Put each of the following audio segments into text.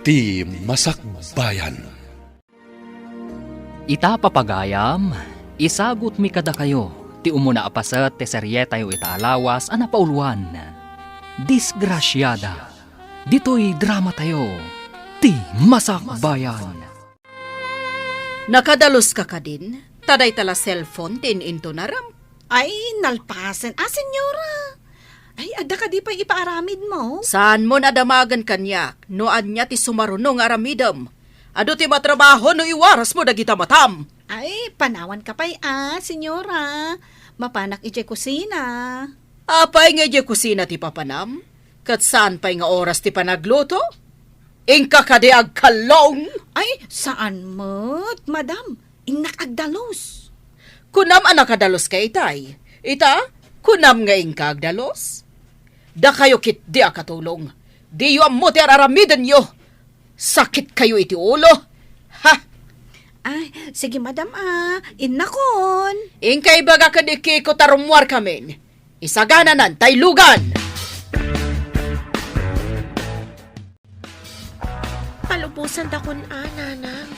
Ti Masakbayan. Ita papagayam, isagot mi kada kayo, ti umuna apasat ti serye tayo itaalawas ana pauluan. Disgrasyada, dito'y drama tayo, ti Masakbayan. Nakadalos ka din? Taday tala cellphone tin into naram. Ay, nalpasan. Senyora. Ay, ada ka di pa ipaaramid mo? Saan mo nadamagan kanyak? Noan niya ti sumarunong aramidam. Ado ti matrabaho no iwaras mo dagita matam. Ay, panawan ka pa'y senyora. Mapanak ije kusina. Apay nga ije kusina ti papanam? Kat saan pa'y nga oras ti panagluto? Ingka ka di agkalong. Ay, saan mo't, madam? Inakagdalos. Kunam anak kadalos ka itay. Ita, kunam nga ingka agdalos. Da kayo kit di akatulong. Di yu amuti araramidan yo. Sakit kayo iti ulo. Ha? Ay, sige madam inakon. Ingkay baga kadiki ko tarumwar kamin. Isagananan, taylugan. Palubusan dakon nanang.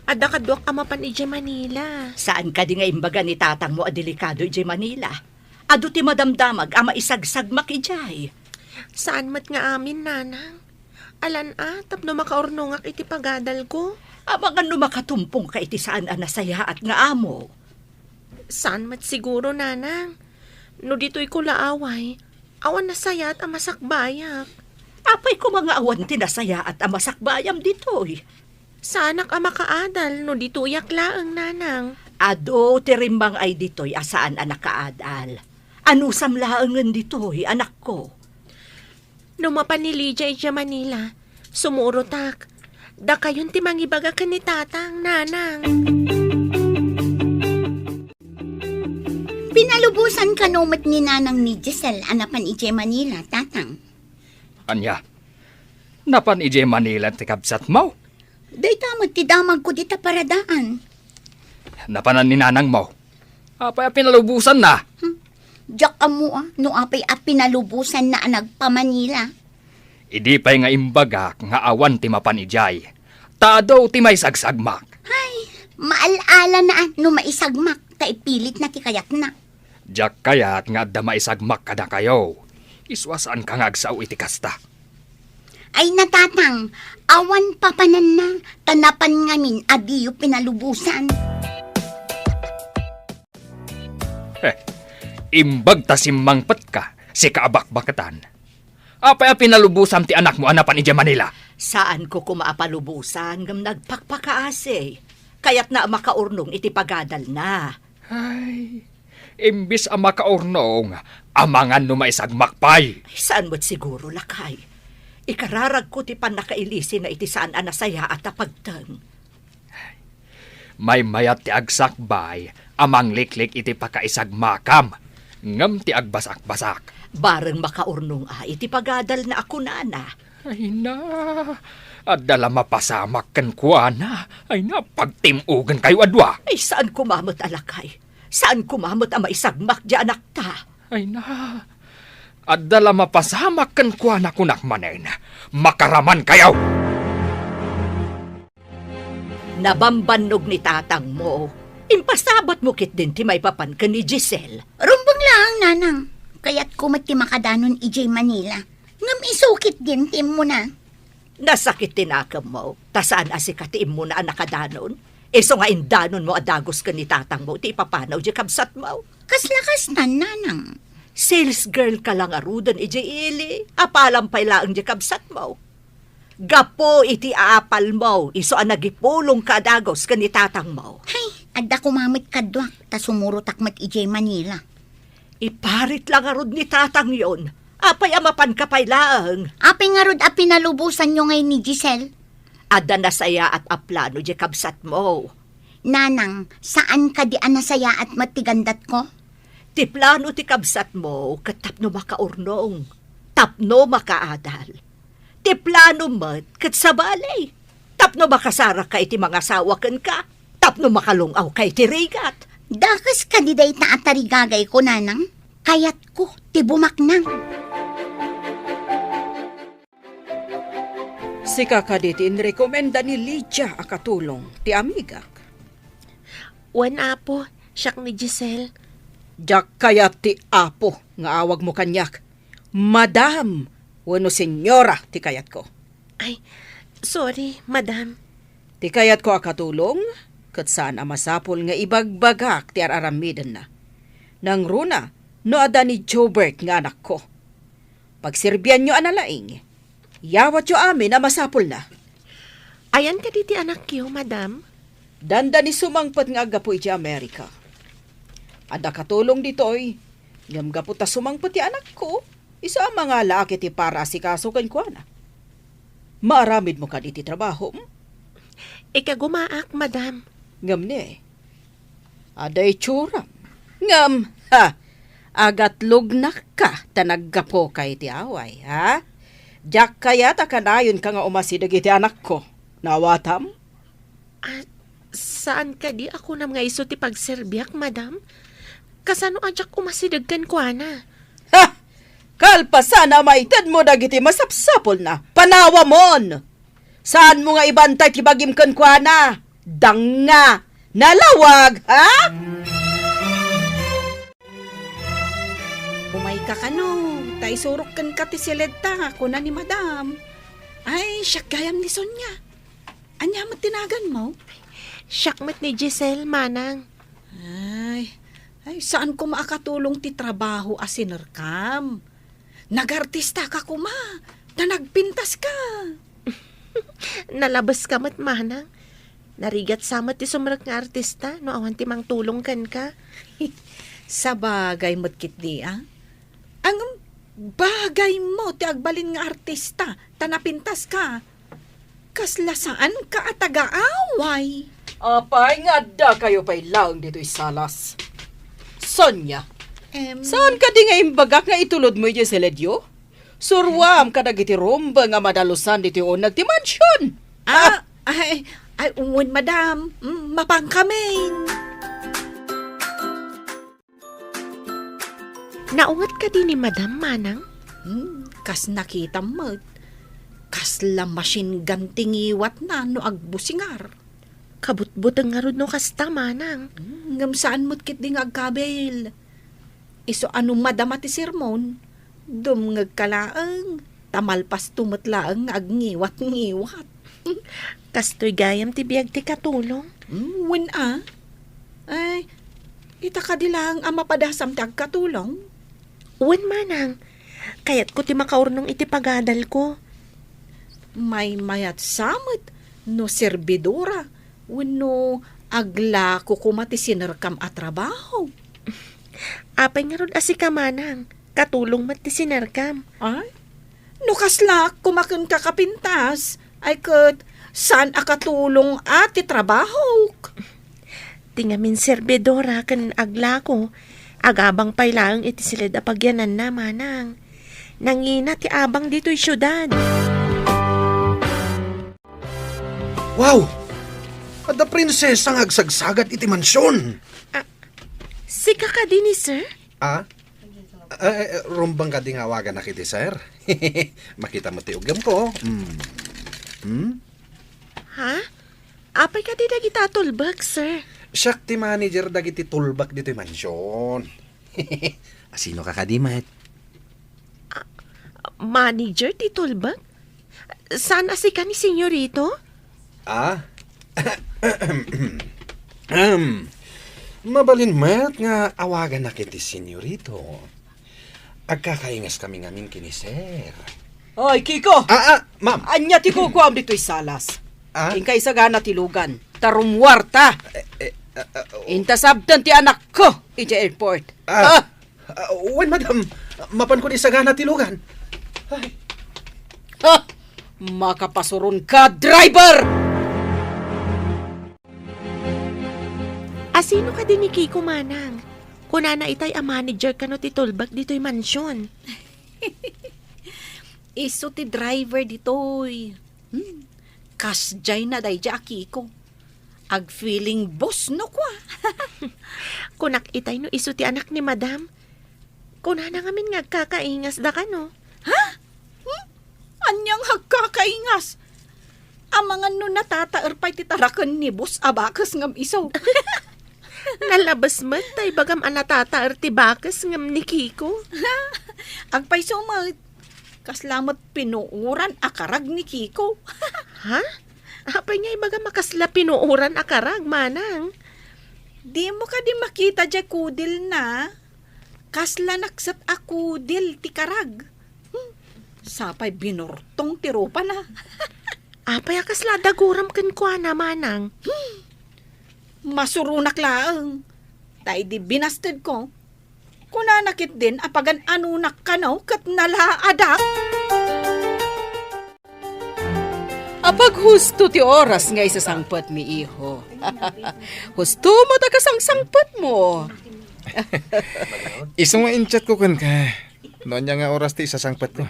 Ada kadwak amapan ije Manila. Saan ka di nga imbaga ni tatang mo delikado ije Manila? Ado ti madamdamag ama isagsagmak ijay. Saan mat nga amin, nanang? Alan tapno makaurnongak iti pagadal ko. Ama nga makatumpong ka iti saan anasaya at nga amo. Saan mat siguro, nanang? No dito'y ko laaway, awan nasaya at amasakbayak. Apay ko mga awan tinasaya at amasakbayam dito'y. Saanak makaadal no dito'y laang, nanang. Ado tirimbang ay dito'y asaan anak kaadal. Ano samlaangan dito'y anak ko? Numapan ni Lydia ija Manila, sumurotak. Da kayon ti mangibaga ka ni tatang, nanang. Pinalubusan ka numat ni nanang ni Giselle anapan ije Manila, tatang. Anya, napan ije Manila ti kabsat mo? Day tamad ti damag ko dita paradaan. Napanan ni nanang mo. Apay pinalubusan na. Diyak amo no apay pinalubusan na nagpa-Manila. Idi pa'y nga imbagak nga awan ti mapan ijay. Tado ti may sagsagmak. Ay, maalala na no maisagmak, kaipilit na ti kayat na. Diyak kayat nga adda maisagmak kada kayo. Iswasan ka nga agsaw iti kasta. Ay natatang, awan papanan na, tanapan ngamin adiyo pinalubusan. Imbag ta simmangpat ka, si kaabak-bakatan. Apay pinalubusan ti anak mo anapan ije Manila. Saan ko kumaapalubusan ngam nagpakpakaase. Kaya't na makaurnong iti pagadal na. Ay, imbis ang makaurnong, amangan no maisagmakpay. Saan mo't siguro lakay? Ikararag ko ti panakailisi na iti saan anasaya at apagtang. May mayat ti agsakbay, amang liklik iti pakaisagmakam. Ngam ti agbasak-basak. Bareng makaurnong iti pagadal na ako nana. Ay na, adala mapasamak kan kuana. Ay na, pagtimugan kayo adwa. Ay saan kumamot alakay? Saan kumamot ang maisagmak di anak ta? Ay na, adala mapasamak kan kuana kunak manen. Makaraman kayo! Nabambanog ni tatang mo. Impasabot mo kit din ti may papan ka ni Giselle. Rumbang lang, nanang. Kaya't kumati makadanon ije Manila. Ngam isukit din tim mo na. Nasakit tinakam mo. Tasaan asikatiin mo na nakadanon? Eso nga indanon mo adagos ka ni tatang mo. Ti papanaw di kabsat mo. Kaslakas na, nanang. Sales girl ka lang arudan ije ili. Apalampay laang di kabsat mo. Gapo iti aapal mo. Iso ang nagipulong ka adagos ka ni tatang mo. Hay, adda kumamit kadwak, ta sumurutak mat ije Manila. Iparit lang arud ni tatang yon. Apay amapan ka pay laang. Apay nga rod pinalubusan nyo ngayon ni Giselle. Ada nasaya at aplano di kabsat mo. Nanang, saan ka di anasaya at matigandat ko? Ti plano ti kabsat mo, katapno makaurnong. Tapno makaadal. Ti plano mat, kat sa balay. Tapno makasara ka iti mga sawakan ka. Tapno makalungaw kay ti rigat. Dakas ka di day taatarigagay ko, nanang. Kayat ko, ti bumaknang. Si kakaditin rekomenda ni Lydia akatulong ti amigak. Wan apo, siyak ni Giselle. Jak kaya ti apo nga awag mo kanyak. Madam, wano senyora ti kayat ko. Ay, sorry, madam. Ti kayat ko akatulong, kat saan masapol nga ibagbagak ti araramiden na. Nang runa, no ada ni Jobert nga anak ko. Pagsirbyan nyo analaing, yawat yo amin na masapol na. Ayan ka diti anak yo, madam. Danda ni sumangpat nga agapoy ti Amerika. Ada katulong ditoy, ngam gapo ta sumangpat ti anak ko, isa ang mga laki ti para si kasukan ko na. Maaramid mo ka diti trabaho, Ika gumaak, madam. ngam ni. Aday tsuram. Ngam, ha, agat lugnak ka, tanaggapo kay ti away, ha? Diyak kaya ta kanayon ka nga umasidag iti anak ko. Nawatam? Saan ka di ako nam nga iso ti pagserbiak, madam? Kasano adyak umasidag kan ko na? Ha! Kalpasan na maitad mo dagiti masapsapol na. Panawa mon! Saan mo nga ibantay ti bagim kan kwa na? Danga! Nalawag, ha? Umay ka kano, tay surok kan ka ti sileta, kuna ni madam. Ay, siyak gayam ni Sonya. Anya mo tinagan mo? Siyak ni Giselle, manang. Ay, saan ko maakatulong ti trabaho asinerkam? Nagartista ka kuma, na nagpintas ka. Nalabas ka mat, manang. Narigat samat ti sumrak nga artista, no awan ti mang tulong kan ka. Sa bagay mo't kit di, ah? Ang bagay mo, ti agbalin nga artista, tanapintas ka. Kasla saan ka at taga-away? Apay nga da kayo pa'y lang dito'y salas. Sonya, saan ka di nga imbagak nga itulod mo yung seledyo? Surwam ka nagiti romba nga madalusan dito yung unag ti mansyon. Ay, uwan, madam. Mapang kami. Naungat ka din ni madam, manang. Kas nakita mo. Kas la machine gun tingiwat na no agbusingar. Kabutbutang nga rod no kasta, manang. Ngam saan mo't kit ding agkabel. Iso ano madama ti sermon. Dumngag kalaang. Tamalpas tumatlaang agngiwat-ngiwat. Kastoy gayam ti biyag ti katulong. Wen Ay, itakadilang ang mapadasam ti agkatulong. Uwan, manang. Kayat ko ti makaurnong iti pagadal ko. May mayat samot no serbidora. Wano agla ko kumati sinerkam at trabaho. Apay nga rod asika, manang. Katulong mat ti sinerkam. Ay, no kasla kumakun kakapintas. Ay kat, saan akatulong ati trabaho? Tingamin serbidora kan agla ko. Agabang pailaang iti silid apagyanan na, manang. Nangina ti abang dito'y syudad. Wow! Ada prinsesa nga agsagsagat iti mansyon. Sika ka din ni sir? Rumbang ka di nga awagan na kiti, sir. Makita mo ti ugam ko. Ha? Apay ka di dagita tulbag, sir? Siyak ti manager dagiti tulbak dito mansyon. Asino ka kadimat? Manager ti tulbag? Saan asika ni senyorito? Mabalin mat nga awagan na kiti senyorito. Agkakaingas kami ngamin kini sir. Ay, Kiko! Ma'am! Anya ti kukuam dito'y salas. Ingkay sa gana tilugan. Tarumwarta! Intasabtan ti anak ko iti airport. Wen, madam. Mapan ko di sagana tilugan. Makapasuron ka, driver! Asino ka din ni Kiko, manang? Kunana itay a manager ka no ti tulbag dito'y mansyon. Iso ti driver ditoy. Kasjay na day jaki ko. Ag feeling boss no kwa. Kunak itay no iso ti anak ni madam. Kunana ngamin nga kakaingas da ka no. Anyang hagkakaingas. Amangan no natataer pa iti tarakan ni Bus Abakas ngam iso. Nalabas mo, tay bagam anatata ti bakas ngam ni Kiko. Agpay sumat. Kaslamat pinuuran akarag ni Kiko. Ha? Apay niya ibaga makasla pinuuran akarag, manang. Di mo ka di makita dya kudil na. Kasla naksat akudil ti karag. Sapay binortong ti ropa na. Apay akasla daguram ken kwa na, manang. Masurunak laang. Tay di binasted ko. Kunanakit din apagan anunak kanaw kat nalaadak. Apag husto ti oras nga isasangpet mi iho. Husto mo ta kasangsangpet mo. Isong nga inchat ko kan ka. Noon niya nga oras ti isasangpat ko.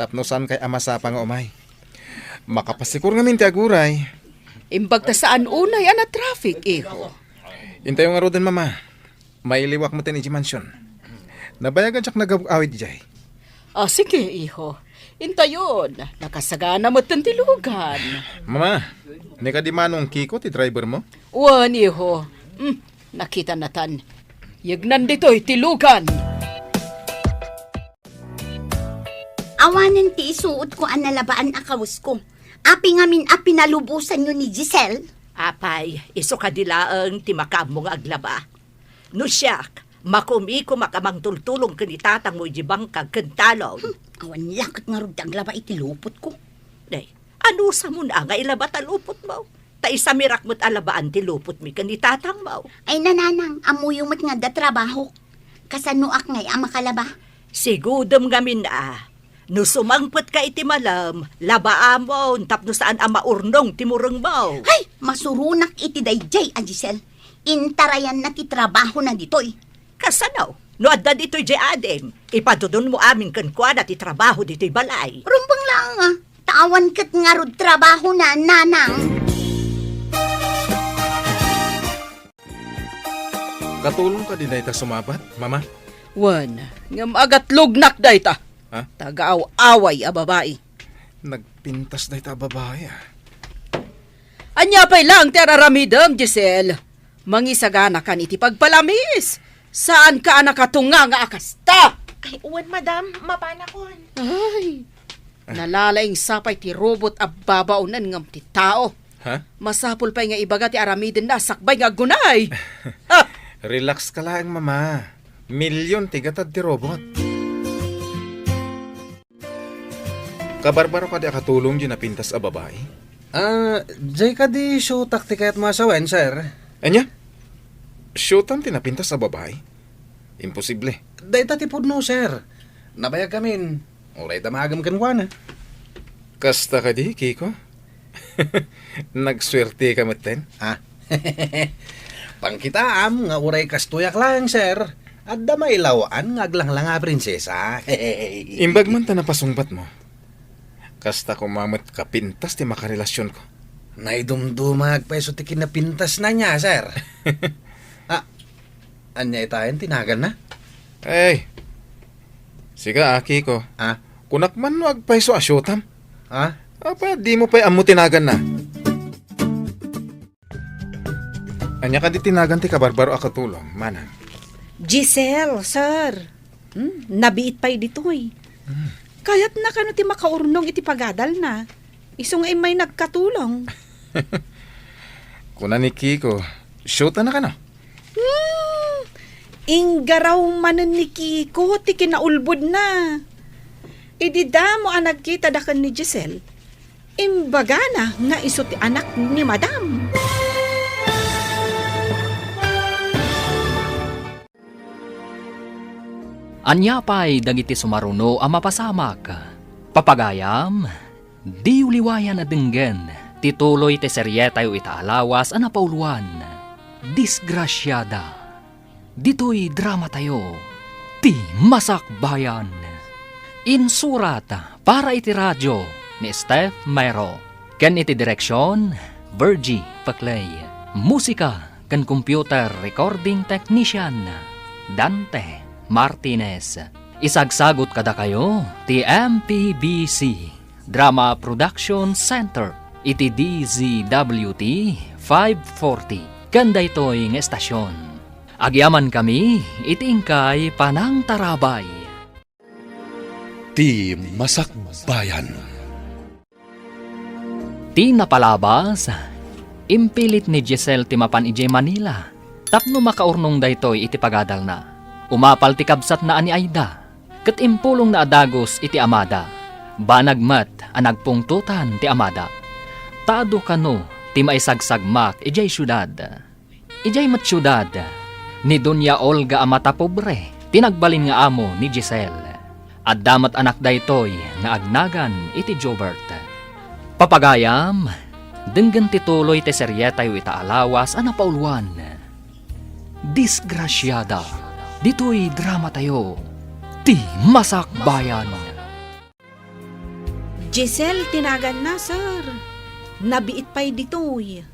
Tapnosan kay amasapa nga umay. Makapasikur nga minti aguray. Imbag ta saan unay ana traffic iho. Intay nga rodan mama. May liwak mo tin iji mansyon. Nabayagan siyak nag-awit jay. Sige iho. Intayon, nakasagana mo tilugan. Mama, ni ka di manong Kiko ti driver mo? Wan iho. Nakita natan. Yagnan dito'y tilugan. Awanan ti isuot ko ang nalabaan akaws ko. Api ngamin api nalubusan yun ni Giselle. Apay, iso kadilaang ti makamo nga aglaba. No siyak, makumiko makamang tultulong kanitatang mo jibang kagkantalon. Awan lakot nga rod ang laba itilupot ko. Day, ano sa mo na nga ilaba talupot mo? Ta isa mirak mo't alabaan ti lupot mi kanitatang mo. Ay nananang, amuyumot nga da trabaho. Kasanuak ngay ang makalaba. Sigudom gamin na. No sumangpot ka iti malam, labaamon tapno saan ang maurnong timurong mo. Ay, masurunak iti dayjay a Giselle. Intarayan na ti trabaho na ditoy. Kasanaw, no adda dito'y di adem, ipadudon mo amin kankwana ti trabaho dito'y balay. Rumbang lang tawan kat nga rod trabaho na nanang. Katulong ka din na ita sumabat, mama? Wan, ngam agat lugnak dayta. Ha? Tagaaw-away a babae. Nagpintas na ita babae ah. Anya pa'y lang ti araramidam, Giselle. Mangisagana kan iti pagpalamis. Saan ka nakatunga nga akasta? Ay, uwan, madam, mapana ko. Ay, nalalaing sapay ti robot a babaunan ngam ti tao. Ha? Masapul pa'y nga ibaga ti aramidin na sakbay nga gunay. Ha! Relax ka lang, mama. Milyon tigatad ti robot. Kabarbaro ka di akatulong di napintas a babae? Jay ka di show taktika at masawen, sir. Anya? Showtime tinapintas sa babae? Imposible. Day tatipod no, sir. Nabayag kamin. Uray damagam kanwana. Kasta ka di, Kiko? Nagswerte ka maten? Ha? Pangkitaam nga uray kastuyak lang, sir. At damay lawaan nga aglang nga prinsesa. Imbag man ta napasungbat mo. Kasta kumamat kapintas ti makarelasyon ko. Naidumdumag peso ti kinapintas na niya, sir. Anya itayan tinagan na? Ay, siga Kiko. Ha? Kunak man no agpaiso a showtime. Ha? Apa, di mo pa amo tinagan na. Anya ka di tinagan ti kabarbaro akatulong, manang. Giselle, sir. Nabiit pa'y ditoy. Kaya't na kano ti makaurnong iti pagadal na. Isong ay may nagkatulong. Kuna ni Kiko, shoota na ka na. Inggaraw manen ni Kiko, ti kinaulbod na. Idida mo ang nagkita dakan ni Giselle. Imbaga na nga iso ti anak ni Madam. Anya pa'y dagiti sumaruno ang mapasamak. Papagayam, di uliwayan na dinggen, tituloy te seryetayo itaalawas ang napauluan. Disgrasyada. Dito'y drama tayo, ti Masakbayan. Insurat para iti radyo ni Steph Mayro. Ken iti direksyon, Virgie Paclay. Musika ken computer recording technician, Dante Martinez. Isagsagot kada kayo ti MPBC Drama Production Center iti DZWT 540. Kanda ito'y nga estasyon. Agyaman kami, iti ingkay Panang Tarabay. Ti Masakbayan. Ti napalabas, impilit ni Giselle ti mapan ijay Manila. Tapno makaurnong daytoy iti pagadal na. Umapal ti kabsat na ani Aida. Ket impulong na adagos iti Amada. Banagmat anagpungtutan ti Amada. Taado kano ti maisagsagmak ijay syudad. Ijay mat syudad ni Doña Olga Amata Pobre, tinagbalin nga amo ni Giselle. At damat anak daytoy nga agnagan iti Jobert. Papagayam, denggan tituloy ti seryeta yu itaalawas a napauluan. Disgrasyada, dito'y drama tayo, ti Masakbayan. Giselle, tinagan na, sir. Nabiit pa'y ditoy.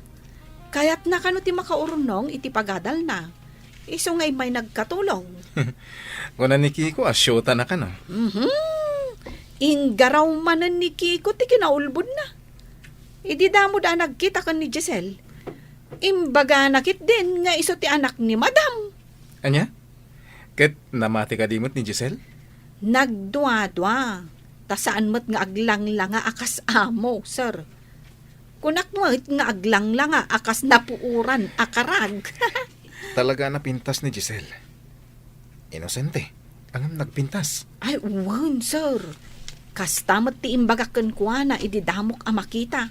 Kaya't na kano ti makaurnong iti pagadal na. Iso nga'y may nagkatulong. Kuna ni Kiko, asyota na ka no. Inggaraw manan ni Kiko ti kinaulbod na. Idi damo da nagkita kan ni Giselle. Imbaga nakit din nga iso ti anak ni Madam. Anya? Ket namati ka dimot ni Giselle? Nagdwa-dwa. Ta saan mo't nga aglang-langa akas amo, sir. Kunak mo't nga aglang-langa akas napuuran akarag. Talaga napintas ni Giselle. Inosente. Ang nagpintas. Ay, uwan, sir. Kastamat ti imbagakan ko na ididamok ang makita.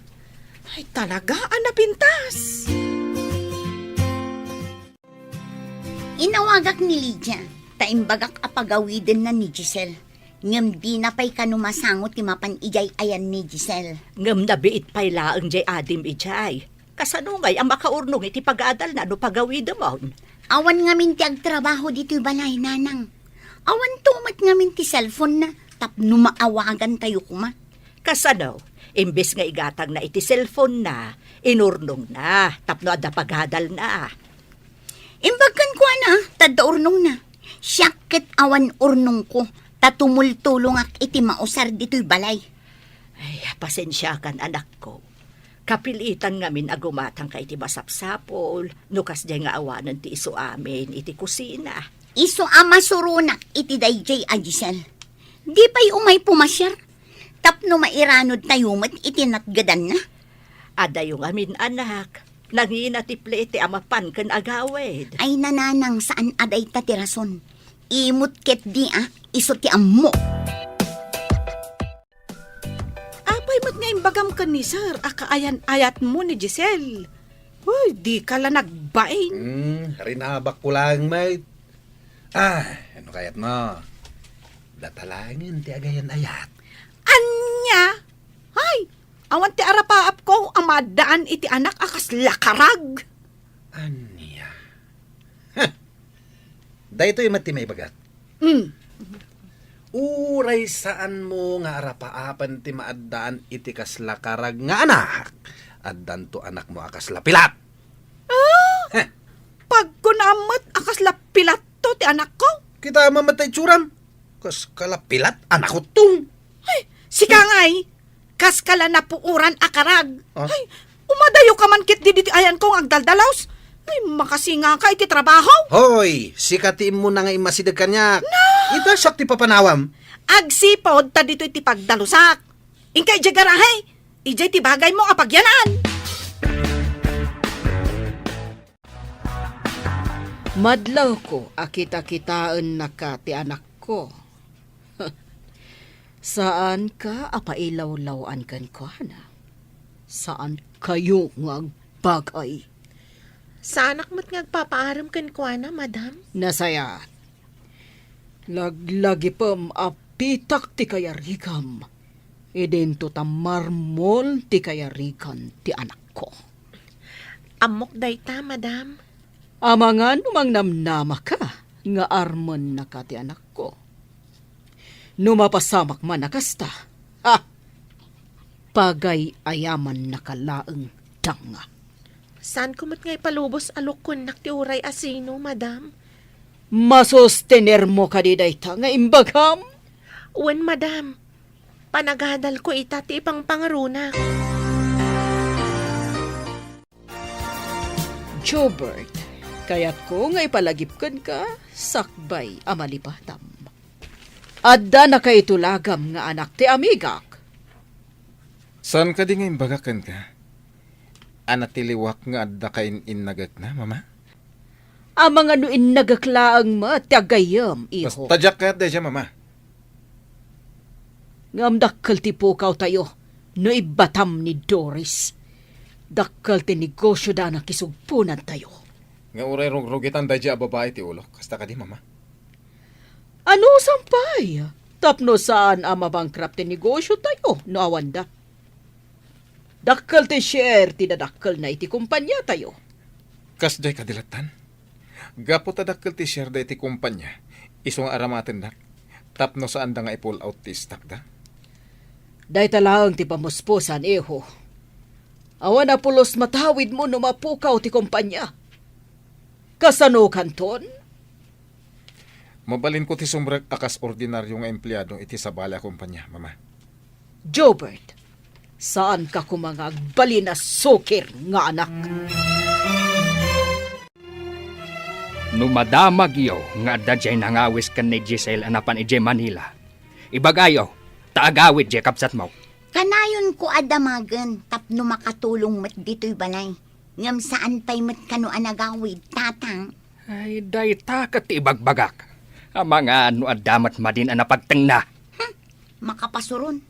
Ay, talaga ang napintas. Inawagak ni Lydia, taimbagak apagawiden na ni Giselle. Ngem di na pa'y kanumasangot ti mapan ijay ayan ni Giselle. Ngam nabiit pa'y laang jay adim ijay. Kasanungay ang makaurnong iti pag-aadal na no pagawid mon. Awan ngamin ti agtrabaho dito'y balay, nanang. Awan tumat ngamin ti cellphone na, tapno maawagan tayo kuma. Kasano, imbes nga igatag na iti cellphone na, inurnong na, tapno ada pag-aadal na. Imbagkan ko na, tada urnong na. Siyakit awan urnong ko, tatumultulong ak iti mausar dito'y balay. Ay, pasensya kan anak ko. Kapilitan ngamin agumatang ka iti masapsapol, nukas jay nga awanan ti iso amin iti kusina. Iso ama surunak iti dayjay a Giselle. Di pa'y umay pumasyar. Tapno mairanod tayo mat itinatgadan na. Ada yung amin anak, nangina tiple iti amapan kan agawid. Ay nananang saan aday tatirason. Imut ket di iso ti ammo. Apay mo't nga imbagam ka ni sir, akaayan-ayat mo ni Giselle. Uy, di ka lang nagbaing. Rinabak ko lang, mate. Ano kayat mo? Datalangin ti agayan ayat. Anya? Ay, awan ti arapaap ko ang madaan iti anak akas lakarag. Anya? Dahito yung mati may bagat. Uray saan mo nga arapaapan ti maaddaan iti kaslakarag nga anak. Addan to anak mo akas lapilat. Pag kunamot akas lapilat to ti anak ko. Kita mamatay tsuram. Kas kalapilat anak ko tung. Ay, sika nga'y, kas kala napuuran akarag. Ah? Ay, umadayo ka man kit didi ayan kong agdaldalaws. Ay, makasinga ka iti trabaho. Hoy, sikatiin mo na nga imasidag kanya. Ito siyak ti papanawam. Agsipod ta dito iti pagdalusak. Ingkay di garahe, ijay ti bagay mo apagyanan. Madlaw ko, akita-kitaan na ka ti anak ko. Saan ka apailaw-lawan kan ko, na? Saan kayo ngagbagay? Sa anak mo't ngagpapaaram kan kwa na, madam? Nasaya. Laglagi pam apitak ti kayarikam. Idento ta marmol ti kayarikan ti anak ko. Amok dayta, madam. Amangan umang namnama ka, nga armon na ka ti anak ko. Numapasamak man nakasta. Pagay ayaman nakalaeng tanga. Saan kumot nga'y palubos alukon nak ti uray asino, madam? Masustener mo ka di dayta nga imbagam? Uwan, madam. Panagadal ko ita ti ipang pangarunak. Jobert, kaya't ko nga ipalagipkan ka, sakbay amalipatam. Adda na kay tulagam nga anak ti amigak. Saan ka di nga imbagakan ka? Anak tiliwak nga adda kain innagak na, mama? Ang mga nuin nagaklaang matagayam, iho. Basta jak ka dyan, mama. Ngam dakkal ti pukaw tayo, no ibatam ni Doris. Dakkal ti negosyo da na kisugpunan tayo. Nga uray rugitan dyan babae ti ulo. Kasta ka di, mama. Ano sampay? Tapno saan ang mabangkrap ti negosyo tayo, no awanda? Dakkal ti share, tinadakkal na iti kumpanya tayo. Kas jay kadilatan. Gapo tadakkal ti share da iti kumpanya. Isong aramaten dak. Tapno saan da nga i-pull out ti stock da. Day talaang ti pamuspusan, eho. Awan na pulos matawid mo no mapukaw ti kumpanya. Kasano kanton? Mabalin ko ti sumbrag akas ordinaryo nga empleyado iti sa bala kumpanya, mama. Jobert, saan ka kumangag bali na sukir nga anak? Numadamag iyo nga adda jay nangawis kan ni Giselle anapan ije Manila. Ibagayo, taagawid jay kapsat mo. Kanayon ko adamagan, tapno makatulong mat dito'y balay. Ngam saan pa'y mat kano anagawid, tatang. Ay, day takat ti ibagbagak. Ang mga ano adamat madin anapagteng na. Makapasuron.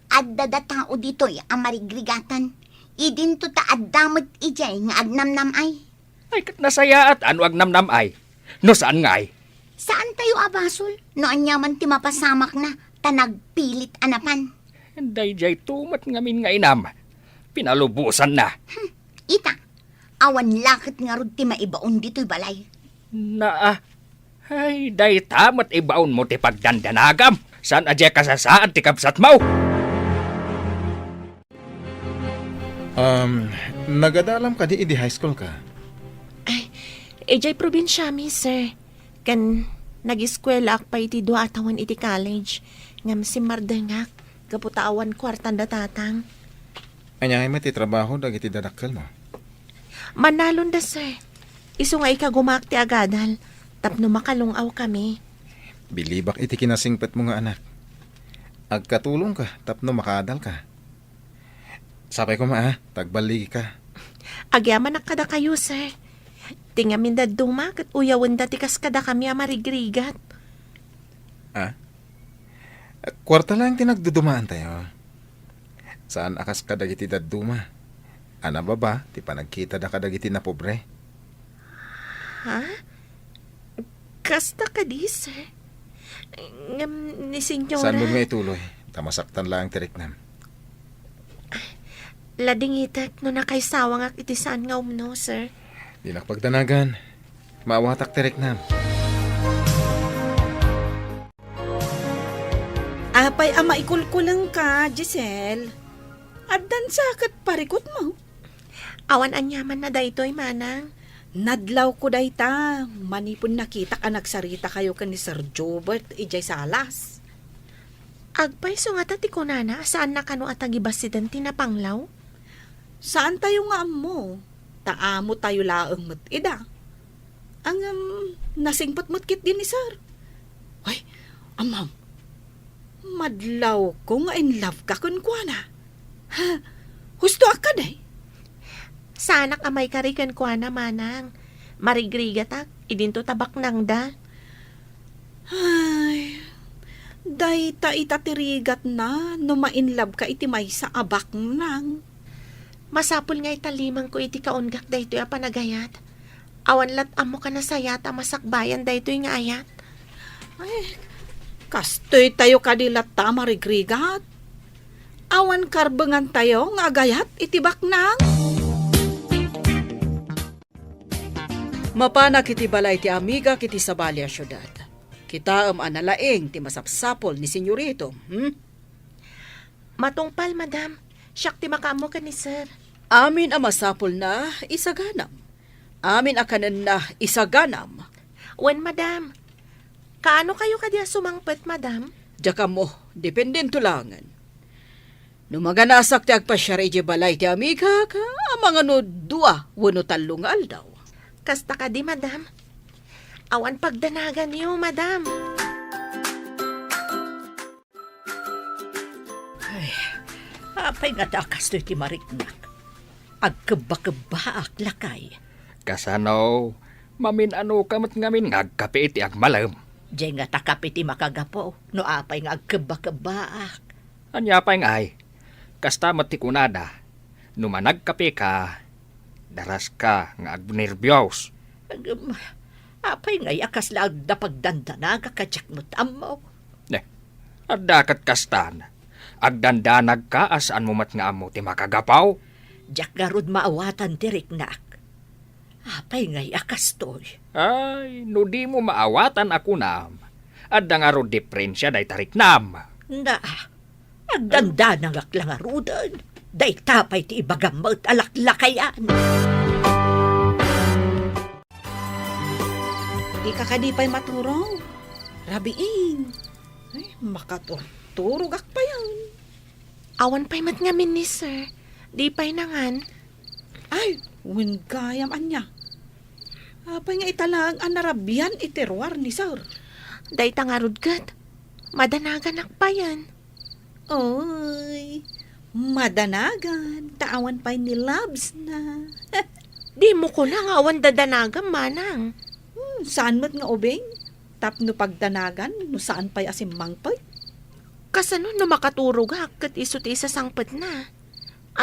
Adda da tao dito'y amarigrigatan. Idin to ta addamat ijay nga agnamnam ay. Ay, kat nasaya at ano agnamnam ay. No saan nga ay? Saan tayo abasol? No anyaman ti mapasamak na, tanagpilit anapan. Day jay tumat ngamin nga inam. Pinalubusan na. Ita, awan lakit nga rod ti maibaon dito'y balay. Na ay, day tamat ibaon mo ti pagdandanagam. Saan adya kasasaan ti kapsat mo? Nagadalam ka di idi high school ka. Ejay probinsya mi, sir. Kan nag-eskwela ak pa iti dua atawan iti college. Ngam si Mardengak, kaputawan kwartan da tatang. Anyay mo ti trabaho dagiti dadakkel mo. Manalon da, sir. Isu nga ikagumak ti agadal. Tapno makalungaw kami. Bilibak iti kinasingpet mo nga anak. Agkatulong ka, tapno makadal ka. Sapay ko tagbaligi ka. Agyaman na kada kayo, sir. Tingamin da dumak at uyawan da tikas kada kami amarigrigat. Kwarta lang tinagdudumaan tayo. Saan akas kadagiti daduma? Ana baba, ti panagkita da kadagiti na pobre. Ha? Kasta ka di, sir. Ngam ni senyora. Saan mo nga ituloy? Tamasaktan lang tirik nam. Lading itek no nakaisawang ak iti saan nga umno, sir. Di nakpagdanagan. Maawatak tirik nam. Apay ama ikulkulang ka, Giselle. Addan sakit parikot mo. Awan anyaman na daytoy manang. Nadlaw ko dayta. Manipon nakita ka nagsarita kayo kan ni Sir Jobert ijay salas. Agpay so nga tati ko nana, saan na kano atagibas si Dante na panglaw? Saan tayo nga mo? Taamo tayo laang matida. Ang nasingpat kit din ni Sir. Ay, amam. Madlaw ko nga in love ka kun kwa na. Ha? Husto akad eh. Sana kamay karikan ko na manang. Marigrigatak, idinto tabak nang da. Ay, dayta itatirigat na no ma-inlove ka iti may sa abak nang. Masapul nga italimang ko iti kaunggak daytoy a panagayat. Awan lat amo ka na sayat a masakbayan daytoy nga ayat. Ay, kastoy tayo kadilat ta marigrigat. Awan karbengan tayo nga agayat iti baknang. Mapanak iti balay ti amiga kiti sa balya syudad. Kita analaeng ti masapsapol ni senyorito. Matungpal, madam. Siyak ti makamo ka ni sir. Amin ang masapol na isaganam. Amin akanan na isaganam. Wen, madam. Kaano kayo kadya sumangpet, madam? Diyaka mo, dependento langan. Numaganasak ti agpasyari iti balay ti amiga ka, ang mga no dua, wano talong aldaw. Kasta ka di, madam. Awan pagdanagan niyo, madam. Apay nga takas to iti mariknak. Agkaba-kaba ak lakay. Kasano, mamin ano kamat ngamin ngagkape iti agmalam. Diyay nga takap iti makagapo. No apay nga agkaba-kaba ak. Anya pa ay, kasta matikunada, numanagkape ka, daras ka nga agnervyos. Apay nga yakas lag na pagdandana kakadyak mo tamo. Adakat kastan, agdandanag ka asaan mo mat nga amo ti makagapaw. Diyak garod maawatan ti riknak. Apay nga yakas toy. Ay, no di mo maawatan ako nam. Adda nga ro diferensya day tariknam. Na, agdandanang aklang arudan. Day tapay ti ibagamot alaklakayan. Di ka kadipay maturong. Rabiin. Ay, makaturog pa yan. Awan pa'y mat ngamin ni sir. Di pa'y nangan. Ay, win kayam anya. Apay nga italag ang narabyan iterwar ni sir. Day tangarod kat. Madanagan pa yan. Oy, madanagan. Taawan pa'y ni Labs na. Di mo ko lang awan dadanagan, manang. Saan mo't nga ubing? Tapno pagdanagan, no saan pa'y asimmang pa'y? Kasano no makaturog kat isuti sa sangpet na.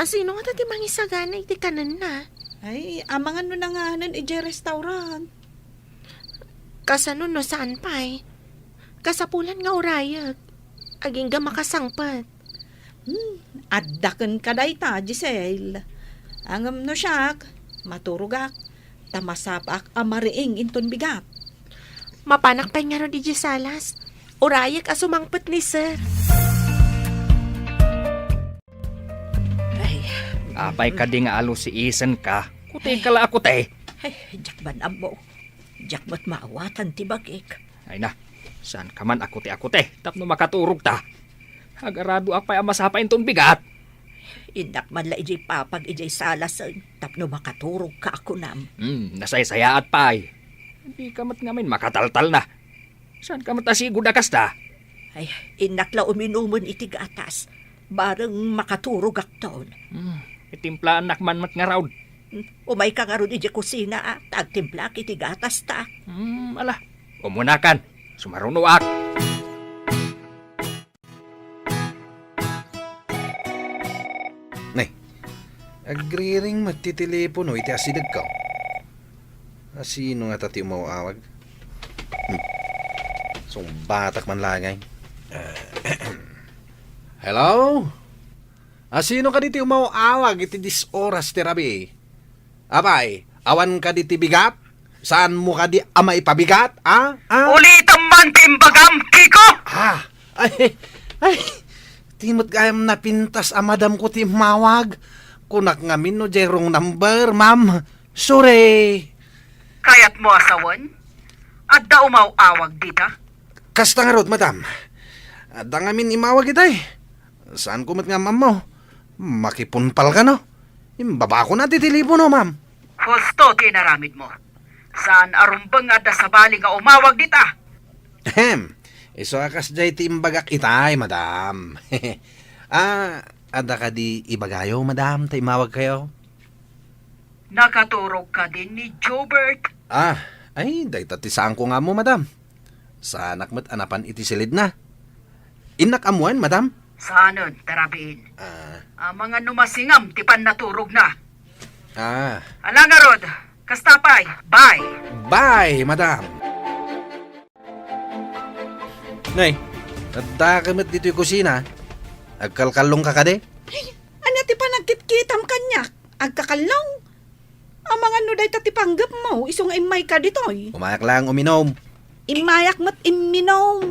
Sino nga tati mangisagana iti kanan na. Ay, amangan no na nga nan ije restaurant. Kasano no saan pa'y? Kasapulan nga urayag. Aging ga makasangpet. Addaken ka day ta, Giselle. Angam no siyak, maturugak. Tamasapak amariing inton bigat. Mapanak pa nga ro di Salas. Urayag asumangpet ni sir. Ay, Apay ka di nga alo si Isen ka. Kuti kala ako te. ay, diyak ban amo. Diyak mo't maawatan ti bagik. Ay na, saan ka man ako te. Tapno makaturog ta. Agarado apay amasapa inton bigat. Indak man la ijay papag ijay salasan. Tapno makaturog ka ako nam. Nasaysayaat pay. Hindi ka mat ngamin makataltal na. Saan ka matasigod na kasta? Ay, inak la uminumon iti gatas. Bareng makaturog akton. Itimplaan nakman mat nga raud. Umay ka nga ron iti kusina tagtimplak iti gatas ta. Ala, umunakan. Sumarunuak. Nay, agriring magtitelepono iti asidag ka. Sino nga tati umawawag? Batak man lagay. Hello? Sino ka diti umawawag iti 10 oras ti rabi? Abay, awan ka diti bigat? Saan mo ka di ama ipabigat? Ulitan man timbagam, Kiko! Ay, timot gayam na pintas amadam ko ti mawag. Kunak ngamin no jerong number, ma'am. Sorry. Kayat mo asawan? At da umawawag dita? Kasta nga rod, madam. Adda ngamin imawag itay. Saan kumat nga, ma'am mo? Makipunpal ka, no? Imbaba ko na titilipo, no, ma'am? Husto tinaramid mo. Saan arumbang ada sa bali nga umawag dita? Iso akas jay ti imbagak itay, madam. Ada ka di ibagayo, madam, ta imawag kayo? Nakaturog ka din ni Jobert. Ay, dayta ti saan ko nga mo, madam. Sa anak mo't anapan iti silid na. Inak amuan, madam? Saanon, tarabiin. Ang mga numasingam, tipan naturog na. Alangarod, kastapay, bye. Bye, madam. Nay, nadda ka mo't dito yung kusina. Agkalkalong ka de? Ano ti pa nagkitkitam kanyak? Agkakalong? Ang mga nuday tatipanggap mo, isong imay ka ditoy. Umayak lang uminom. Imayak mo't iminom.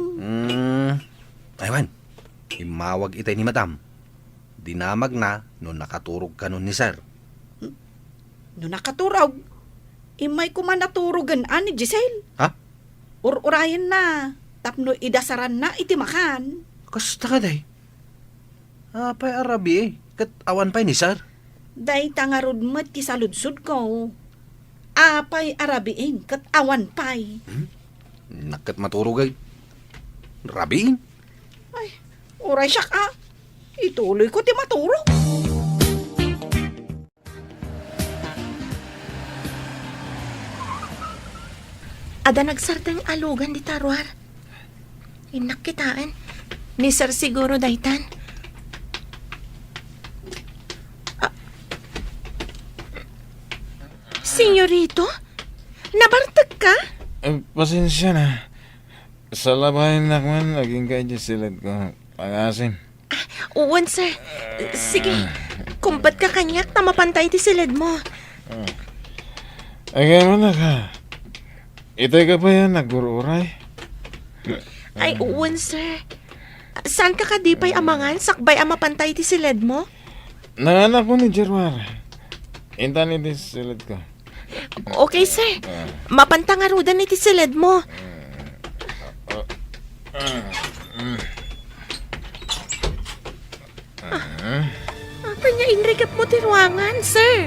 Aywan, imawag itay ni madam. Dinamag na no nakaturog ka nun ni sir. No nakaturog, imay ko man naturugan ani Giselle. Ha? Urayan na, tapno idasaran na itimakan. Kasta ka day? Apay arabi kat awan pa'y ni sir. Day tangarod mo't kisaludsud ko. apay arabiin kat awan pay. Nakat maturugay. Rabi? Ay, oray siya ka. Ituloy ko ti maturo. Ada nagsartang alugan di tarwar. Inak kitaan. Ni sir siguro daytan. Senyorito? Nabartag ka? Pasensya na. Sa labahin na man, naging kaya silid ko. Pangasim. Uwan, sir. Sige. Kung ba't ka kanyak, tamapantay ti silid mo. Ay, mo na ka. Itay ka pa yan, nagururay. Ay, uwan, sir. Saan ka kadipay amangan? Sakbay ang mapantay ti silid mo? Nanganak ko ni Jerwar. Intan ni silid ko. Okay, sir. Mapantangarudan ni ti silid mo. Apa niya inrikap mo ti ruangan, sir?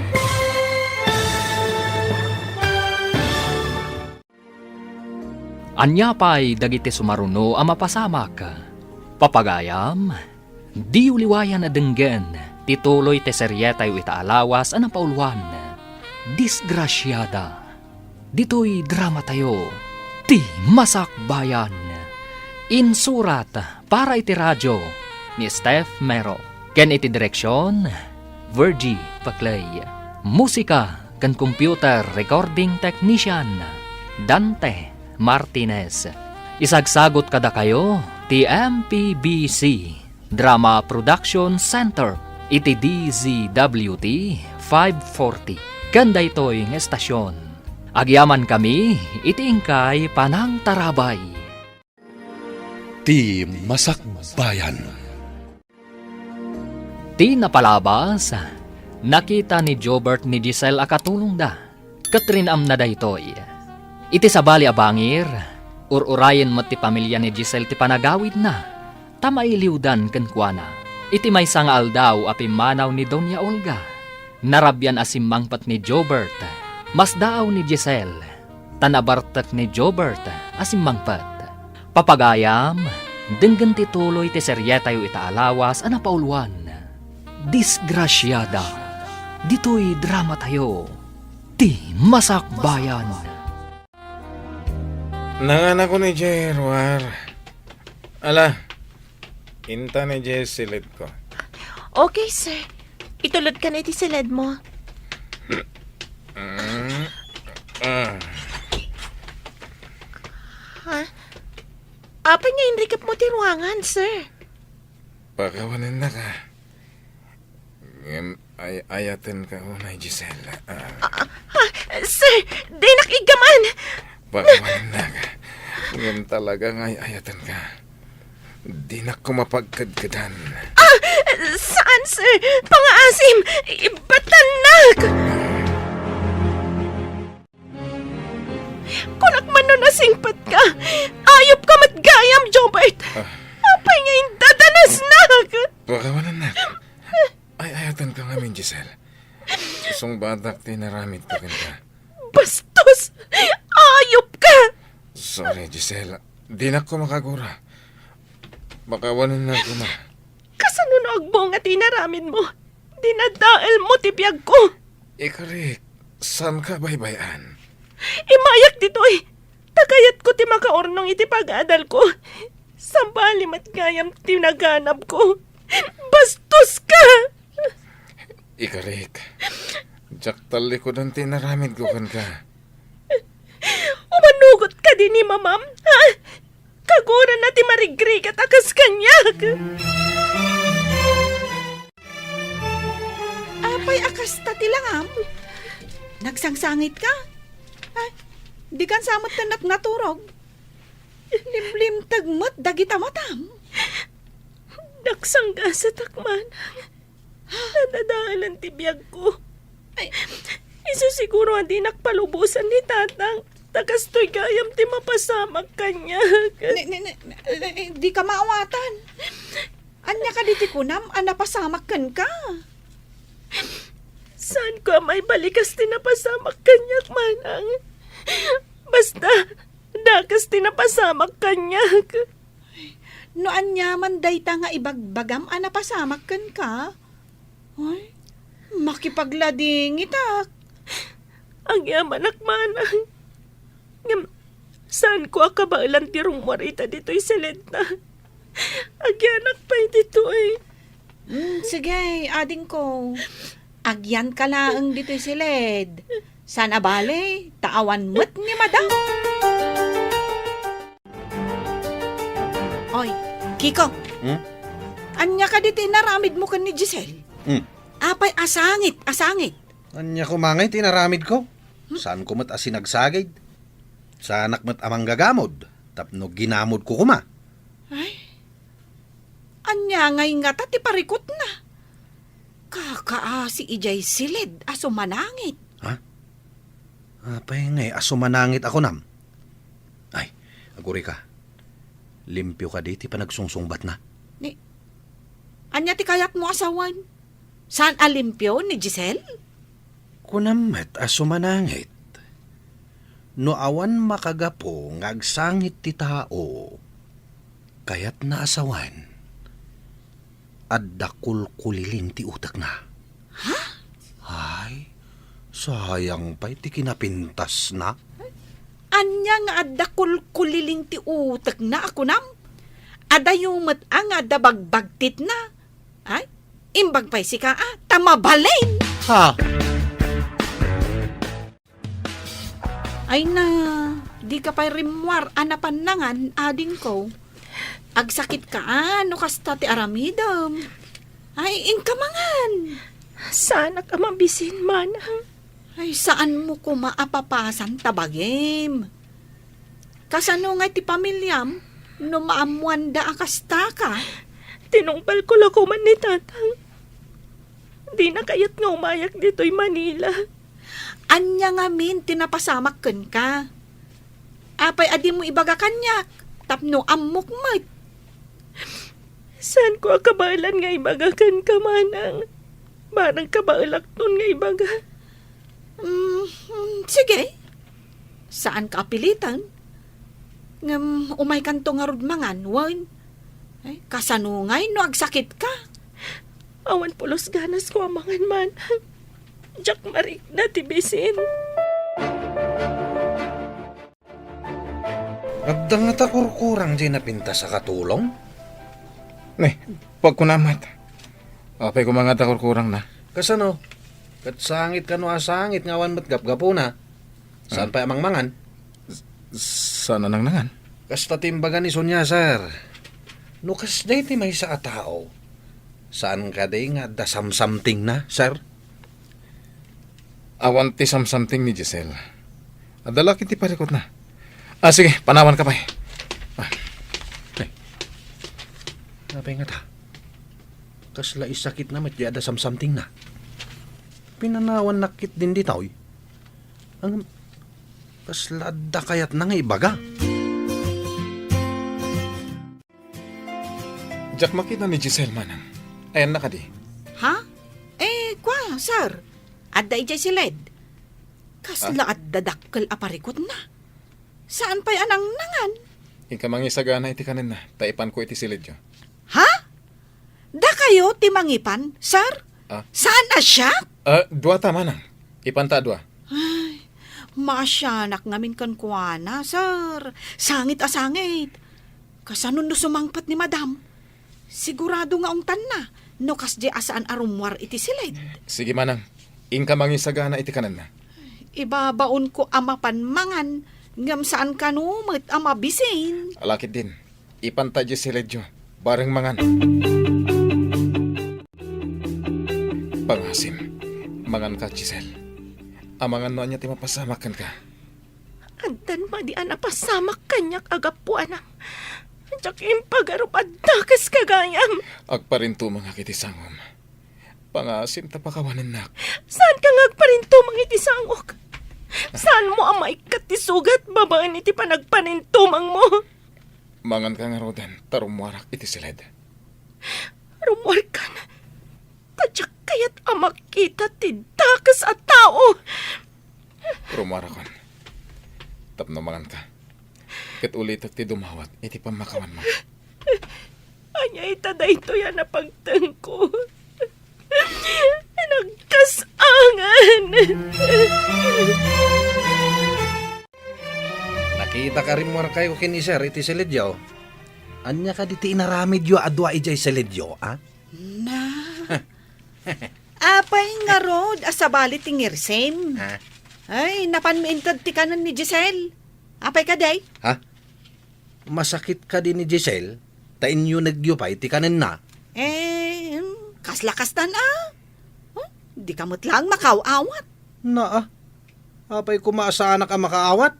Anya pa'y dagiti sumaruno ang mapasamak. Papagayam, di uliwayan na denggen, tituloy te seryetay itaalawas ang pauluan. Disgrasyada. Dito'y drama tayo, ti masakbayan. Insurat para iti radyo ni Steph Mero. Ken iti direksyon, Virgie Paclay. Musika ken computer recording technician, Dante Martinez. Isagsagot kada kayo ti MPBC Drama Production Center iti DZWT 540 kanda ito'y ng estasyon. Agyaman kami iti ingkay Panang Tarabay. Ti Masakbayan. Ti napalabas, nakita ni Jobert ni Giselle akatulong da. Katrinam na da ito'y. Iti sabali abangir, ururayan mo ti pamilya ni Giselle ti panagawid na. Tamailiwdan kenkwana. Iti may sangal daw apimanaw ni Doña Olga. Narabyan asimmangpat ni Jobert. Mas daaw ni Giselle. Tanabartak ni Jobert asimmangpat. Papagayam, denggan ti tuloy ti seryetayo itaalawas ana pauluan. Disgrasyada. Dito'y drama tayo. Ti masakbayan. Nanganak ko ni Jerwar. Ala, inta ni Jess silid ko. Okay, sir. Itulad ka na iti silid mo. Ha? Apa niya inrikap mo ti ruangan, sir? Pakawanin na ka. Ayatin ka unay, Giselle. Sir, di nakigaman. Pakawanin na ka. Ngayon talaga ayatin ka. Di na ko mapagkadkadan. Saan, sir? Pangaasim! Ibatanak! Kunak man no nasingpat ka. Ayop ka matgayam, Jobert. Apay nga yung dadanasnak. Pakawanin na ka. Ayatin ka ngamin, Giselle. Isang batak tinaramit ko ka. Bastos! Ayop ka! Sorry, Giselle. Di na ko makagura. Pakawanin na ko na. Kasanunog mo nga tinaramin mo. Dinadael mo tipyag ko. Ikarik, saan ka baybayan? Imayak dito'y. Tagayat ko ti makaornong iti pag-adal ko. Sambali matgayam tinaganap ko. Bastos ka! Ikarik, jaktal likod ang tinaramid ko kan ka. Umanugot ka din ni mamam, ha? Kagura na ti marigri kat akas kanyak. Apay akas tatilangam. Nagsangsangit ka? Ay, di kan samot ka naturog. Limlim tagmat dagita matam. Naksangga sa takman. Nadadahalan ti biyag ko. Ay, Isu siguro hindi nakpalubusan ni tatang. Takastoy gayam ti mapasamag kanyak. di ka maawatan. Anya ka diti kunam, anapasamak kan ka. Saan ko may balikas tinapasamak kanyak, manang? Basta, dakas tinapasamak kanyak. Noan yaman dayta nga ibagbagam anapasamak kan ka. Ay, makipaglading itak. Ang yaman manang. Ngam, saan ko akabailan ti rumwarita dito'y silid na? Agyanak pa'y dito eh. Sige, ading ko. Agyan ka laang dito'y silid. Sana bale, taawan mo't ni madam. Oy, Kiko. Anya ka dito naramid mo kan ni Giselle? Apay asangit. Anya ko mangay, tinaramid ko. Saan ko mat asinagsagid? Sa anak mat amang gagamod. Tapno ginamod ko kuma. Ay, anya ngay nga ta ti parikot na. Kakaasi ijay silid aso manangit. Apay ngay, aso manangit ako nam. Ay, aguri ka. Limpyo ka di, ti pa nagsungsungbat na. Anya ti kayat mo asawan? Saan alimpyo ni Giselle? Kunamet aso manangit. No awan makagapo ngagsangit ti tao. Kayat na asawan. Addakul kulilin ti utak na. Ha? Ay, sayang pa'y ti kinapintas na. Anya nga adda kulkuliling ti utak na ako nam. Ada yung mat ang adda bagbagtit na. Ay, imbag pa'y si ka tamabalin. Ha? Ay na, di ka pa'y rimwar anapanangan ading ko. Agsakit ka no kasta ti aramidam. Ay, inkamangan. Sana ka mabisin, manang. Ay, saan mo ko maapapasan tabagim? Kasano nga ti pamilyam, no maamuan da akasta ka? Tinungpal ko lang ko man ni tatang. Di na kayat nga umayak dito'y Manila. Anya nga min, tinapasamak ken ka. Apay adi mo ibaga kanyak, tapno amok mat. Saan ko akabailan nga ibagakan ka, manang? Barang kabailak nun nga ibaga. Sige. Saan ka apilitan? Ngam, umay kanto nga rudmangan, wan. Ay, kasanungay no agsakit ka. Awan pulos ganas ko amangan, manang. Jack marik na tibisin. Adda nga takurkurang di napinta sa katulong? Pag kunamat. Apay ko mga takurkurang na. Kasano? Kat sangit ka no asangit ngawan mat gapgapo na. Saan pa amang mangan? Sana nang nangan? Kasta timbagan ni Sonya, sir. No kas day ti may sa atao. Saan ka day nga da samsamting na, sir? Awan ti something ni Giselle. Adala kiti parikot na. Sige, panawan ka pa eh. Napay nga ta. Kasla isakit na mat da samsamting na. Pinanawan nakit din di taoy. Ang kasla da kayat na nga ibaga. Jack, makita ni Giselle manang. Ayan na ka di. Ha? Kwa, sir. Adda ijay silid. Kasla adda dakkel aparikot na. Saan pa'y anang nangan? Ika mangisagana iti kanin na. Taipan ko iti silid yo. Ha? Da kayo timangipan, sir? Saan na siya? Dua ta manang. Ipanta dua. Ay, masyanak ngamin kan kuana, sir. Sangit asangit. Kasanon no sumangpat ni madam. Sigurado nga ungtan na. No kas di asaan arumwar iti silid. Sige manang. Inka mangisagana iti kanin na. Ibabaon ko amapan mangan. Ngam saan kanumit ama bisin. Alakit din. Ipanta di silid yo. Bareng mangan. Pangasim. Mangan ka, Giselle. Amangan no anya ti mapasamakan ka. Antan ma di ana pasamak kanyak agapuan ang. Jack impagarup at dakas kagayam. Agparinto mga kiti sangom. Pangasim tapakawanin nak. Saan ka ngagparinto mga itisangok? Saan mo amay katisugat babaan iti panagpanintumang mo? Mangan ka nga roden, tarumwarak iti silid. Rumwar ka na. Tadyak kayat amak kita ti kas at tao. Rumara kon. Tapno mangan ka. Ket ulit ti dumawat, iti pamakawan mo. Anya itaday to yan na pagtangko. Nagkasangan. Nakita ka rin mo kayo kini sir, iti silidyo. Anya ka diti inaramid yo adwa ijay silidyo, ha? Na. Apay nga rod, asabali tingirsem. Ha? Ay, napanmiintad ti kanan ni Giselle. Apay ka, day? Ha? Masakit ka din ni Giselle? Ta inyo nagyupay, ti kanin na. Kaslakas na na. Di ka mo't lang makaawat. Na apay kumaasa ka makaawat.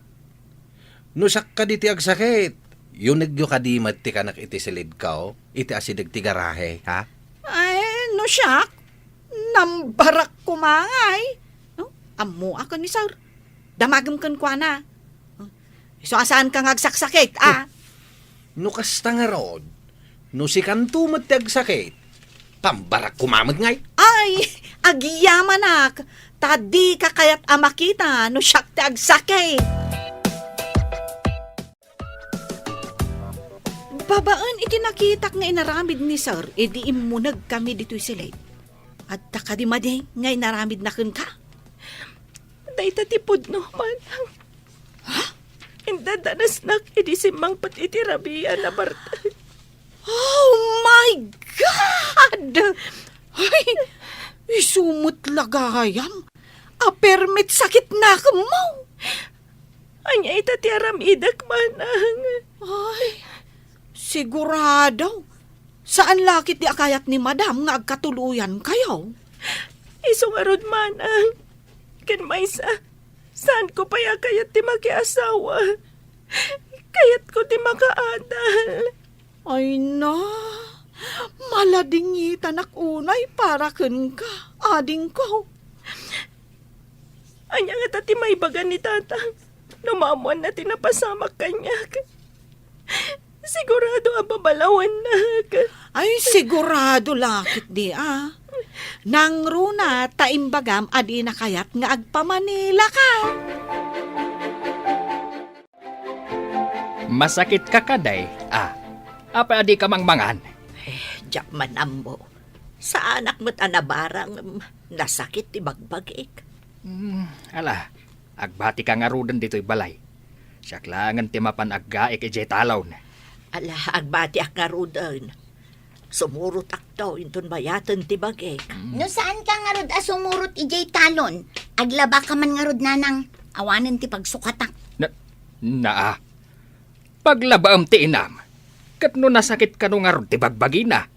Nusak ka di ti agsakit. Yung nagyo ka di mat ti kanak iti silid ka, oh. Iti asidag ti garahe, ha? Ay, no siyak. Nambarak kumangay. No? Amo ako ni Sir. Damagam kan kwa na. So, asaan ka ngagsaksakit, ah? No kasta nga rod. No si kanto mat ti agsakit. Pambarak kumamag ngay. Ay, agiyaman ak. Tadi ka kaya't amakita. No siyak ti agsakit. Babaan iti nakitak nga inaramid ni Sir, edi imunag kami dito'y silid. At takadimadi nga inaramid na kun ka. Day tatipod no man. Ha? Indadanas nak edi simang pat iti rabian na bartay. Oh my God! Ay, isumot lagayam. Permit sakit na mo. Anya itatiaram idak manang. Ay, sigurado. Saan lakit di akayat ni Madam nga agkatuluyan kayo? Isong arod manang. Kan maysa, saan ko paya kayat ti makiasawa? Kayat ko ti makaadal. Ay na, maladingitan ak unay para kun ka, ading ko. Anya nga tati may bagan ni tatang. Numamuan na tinapasamak kanya. Sigurado ang babalawan na. Ay, sigurado lakit di ah. Nang runa, taimbagam, adi na kayat nga agpamanila ka. Masakit ka kaday, ah. Apa adi ka mangmangan? Diyak man ambo. Sa anak mo't anabarang nasakit ti bagbagik. Ala, agbati ka nga rudan dito'y balay. Siyaklangan timapan aggaik ijay talaw na. Ala, agbati ak nga rudan. Sumurot ak daw inton bayatan ti bagik. No saan ka nga rod asumurot ijay talon? Aglaba ka man nga rod nanang awanan ti pagsukatak. Na, paglabaam ti inam. Kat no nasakit ka no nga rod ti bagbagina.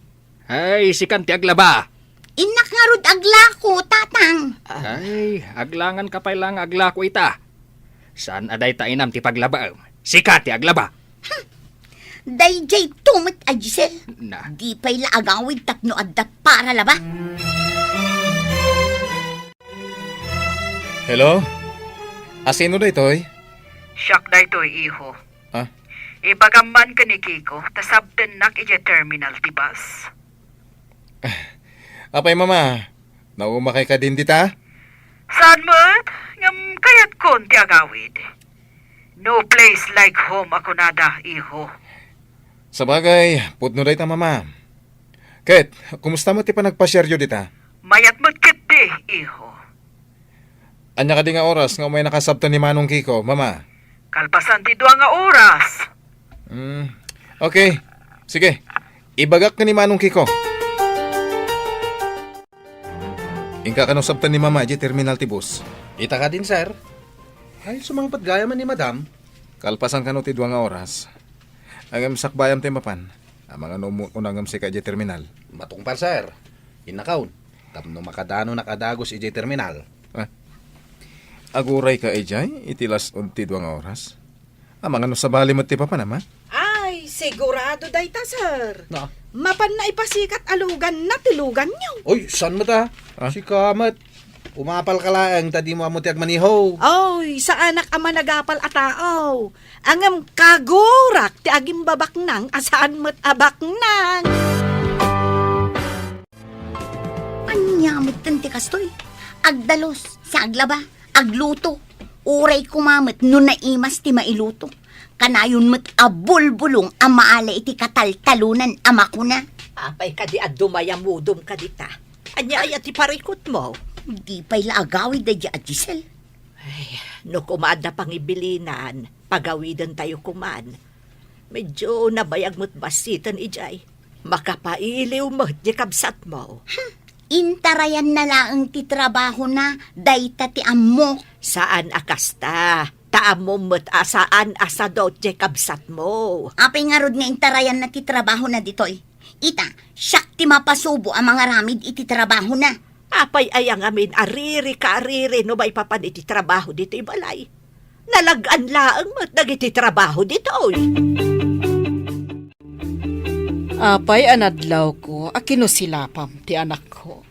Ay, sikan ti aglaba. Inak nga rod aglako, tatang. Ay, aglangan ka pa lang aglako ita. Saan aday ta inam ti paglabaam? Sika ti aglaba. Dayjay tumit a Giselle. Na, Di pa'y laagawid tapno adda para laba. Hello? Asino da ito'y? Siyak na ito, iho. Ha? Ipagaman ka ni Kiko, tasabten nak ije terminal ti bus. Apay mama, naumakay ka din dita? Saan mo't? Ngam kayat kon ti agawid. No place like home ako nada, iho. Sabagay, putno day ta mama. Ket, kumusta mo ti pa nagpasyeryo dita? Mayat mo't kiti, iho. Anya ka di nga oras nga may nakasabtan ni Manong Kiko, mama. Kalpasan ti dua nga oras. Okay, sige. Ibagak ka ni Manong Kiko. Ingka ka no sabtan ni mama, di terminal ti bus. Ita ka din, sir. Ay, sumangpat gaya man ni madam. Kalpasan ka no ti dua nga oras. Agam sakbayam ti mapan. Ang mga unangam si ka di terminal. Matungpar, sir. Inakaw. Tapno makadano nakadagos ijay terminal. Aguray ka ejay, itilas unti dua nga oras. Ang mga no sabali mo ti papa naman. Ay, sigurado day ta, Sir. Na. Mapan na ipasikat alugan na tilugan niyo. Oy, saan mo ta? Ah? Si Kamat. Umapal ka lang, tadi mo amuti agmaniho. Oy, sa anak ama nagapal atao. Angam kagurak ti agim babak nang asaan mo't abak nang. Anyamot tanti kastoy. agdalos, sa aglaba, agluto. Uray kumamit no naimas ti mailuto. Kanayon met abulbulong ang maala iti kataltalunan ama ko na. Apay ka di at dumayamudom ka dita. Anya ay ti parikot mo. Di pa'y laagawi da di Giselle. Ay, no kumaad na pangibilinan, pagawidan tayo kuman. Medyo nabayag mo't basitan ijay. Makapailiw mo di kabsat mo. Intarayan na laang ti trabaho na, dayta ti ammo. Saan akasta? Taamo mo't asaan asa daw di kabsat mo. Apay nga rod nga intarayan na ti trabaho na ditoy. Ita, siyak ti mapasubo ang mga ramid iti trabaho na. Apay ayang amin ariri ka ariri no ba ipapan iti trabaho dito ibalay. Nalagaan laang mo't nagiti trabaho dito. Apay anadlaw ko, akinusilapam ti anak ko.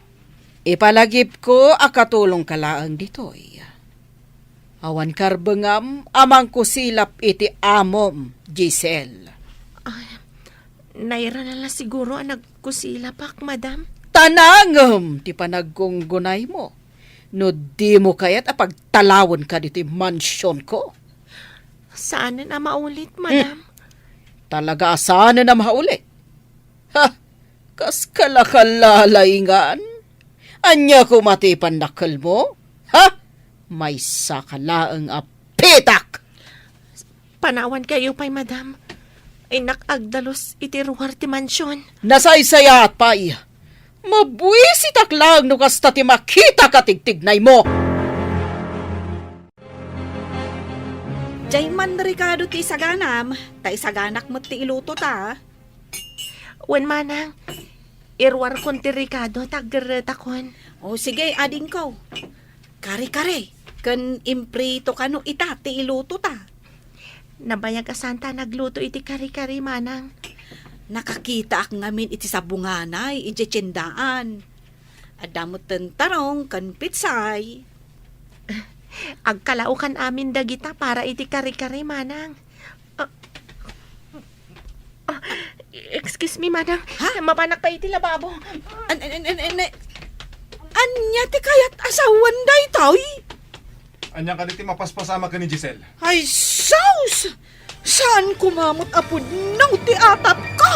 Ipalagip ko akatulong kalaang ditoy. Awan karbengam, amang kusilap iti amom, Giselle. Naira na lang siguro ang nagkusilapak, madam. Tanangam, ti panagkunggunay mo. No di mo kaya't apagtalawon ka dito mansyon ko. Saan na maulit, madam? Talaga asana na maulit. Ha, kas kalakalalayingan. Anya ko matipan nakal mo? Ha? May sakalaang apitak. Panawan kayo pa'y, madam. Ay nakagdalos iti ruwar ti mansyon. Nasaysayat pa'y. Mabuisitak lang no kasta ti makita katigtignay mo. Jayman Ricardo ti saganam, tay saganak mo ti iluto ta. Wen manang, irwar kon ti Ricardo taggereta kon. O sige, ading ko. Kare-kare, kan imprito ka no ita ti iluto ta. Nabayag asanta nagluto iti kari-kari manang. Nakakita ak ngamin iti sabunganay, iti tsindaan. Adamot tarong kan pitsay. Agkalaukan amin dagita para iti kari-kari manang. Excuse me, madam. Ha? Mapanak pa iti lababo. Anya ti kayat asawan day toy? Anya ka diti mapaspasama ka ni Giselle. Ay, saus! Saan kumamot apod ng ti atap ko?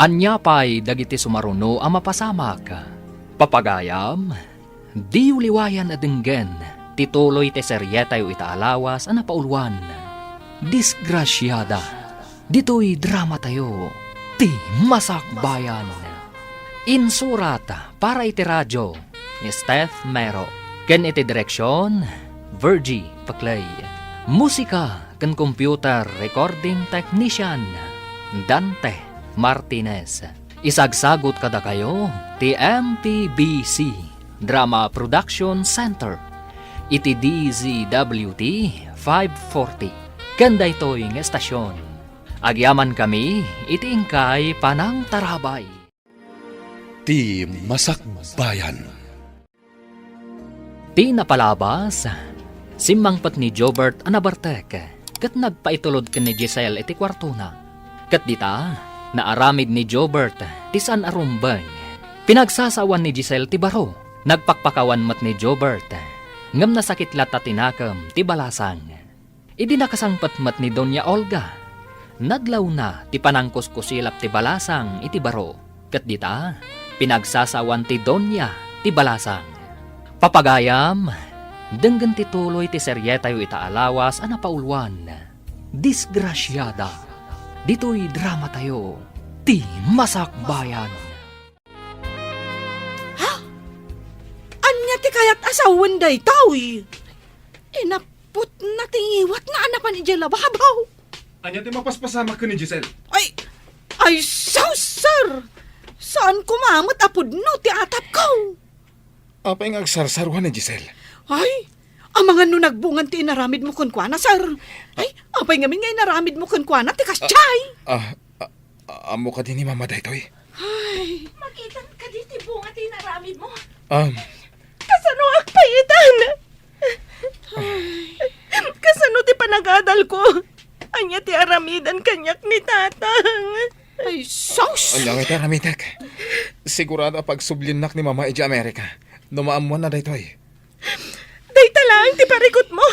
Anya pa'y dagiti sumaruno ang mapasamak. Papagayam, di uliwayan adenggen, tituloy te seryetayo itaalawas ang napauluan. Disgrasyada, dito'y drama tayo, ti masakbayan. Insurat para iti radyo, ni Steph Mero. Ken iti direksyon, Virgie Paclay. Musika ken computer recording technician, Dante Martinez. Isagsagot kada kayo ti MPBC Drama Production Center iti DZWT 540 kanda ito'y ng estasyon. Agyaman kami iti ingkay panang tarabay. Ti Masakbayan. Ti napalabas, simmangpat ni Jobert anabartek kat nagpaitulod ken ni Giselle iti kwartuna. Kat dita, naaramid ni Jobert ti san arumbang. Pinagsasawan ni Giselle ti baro. Nagpakpakawan mat ni Jobert. Ngam nasakit lata tinakam ti balasang. Idi nakasangpat mat ni Doña Olga. Nadlaw na ti panangkuskusilap ti balasang iti baro. Kat dita, pinagsasawan ti Doña ti balasang. Papagayam, denggan ti tuloy ti seryetayo itaalawas ana paulwan. Disgrasyada. Dito'y drama tayo, ti masakbayan. Anya ti kayat asawan day toy? Inapot na tingiwat na anapan ni Jalababaw. Anya ti mapaspasama ka ni Giselle. Ay, saus, sir! Saan kumamot apod no ti atap ko? Apay nga agsarsarwan ni Giselle. Ay, ang mga no nagbungan ti inaramid mo kun kwa na, sir. Ay, apay nga nga inaramid mo kun kwa na, ti kasyay. Amo ka din ni Mama Daytoy. Ay, Makitan ka diti bunga ti naramid mo. Kasano agpayitan? Kasano ti panagadal ko? Anya ti aramidan kanyak ni tatang. Ay, sus! Anya nga taramitek. Sigurado pag sublinak ni Mama iti Amerika. Numaamuan na daytoy. Dayta lang, ti parikot mo.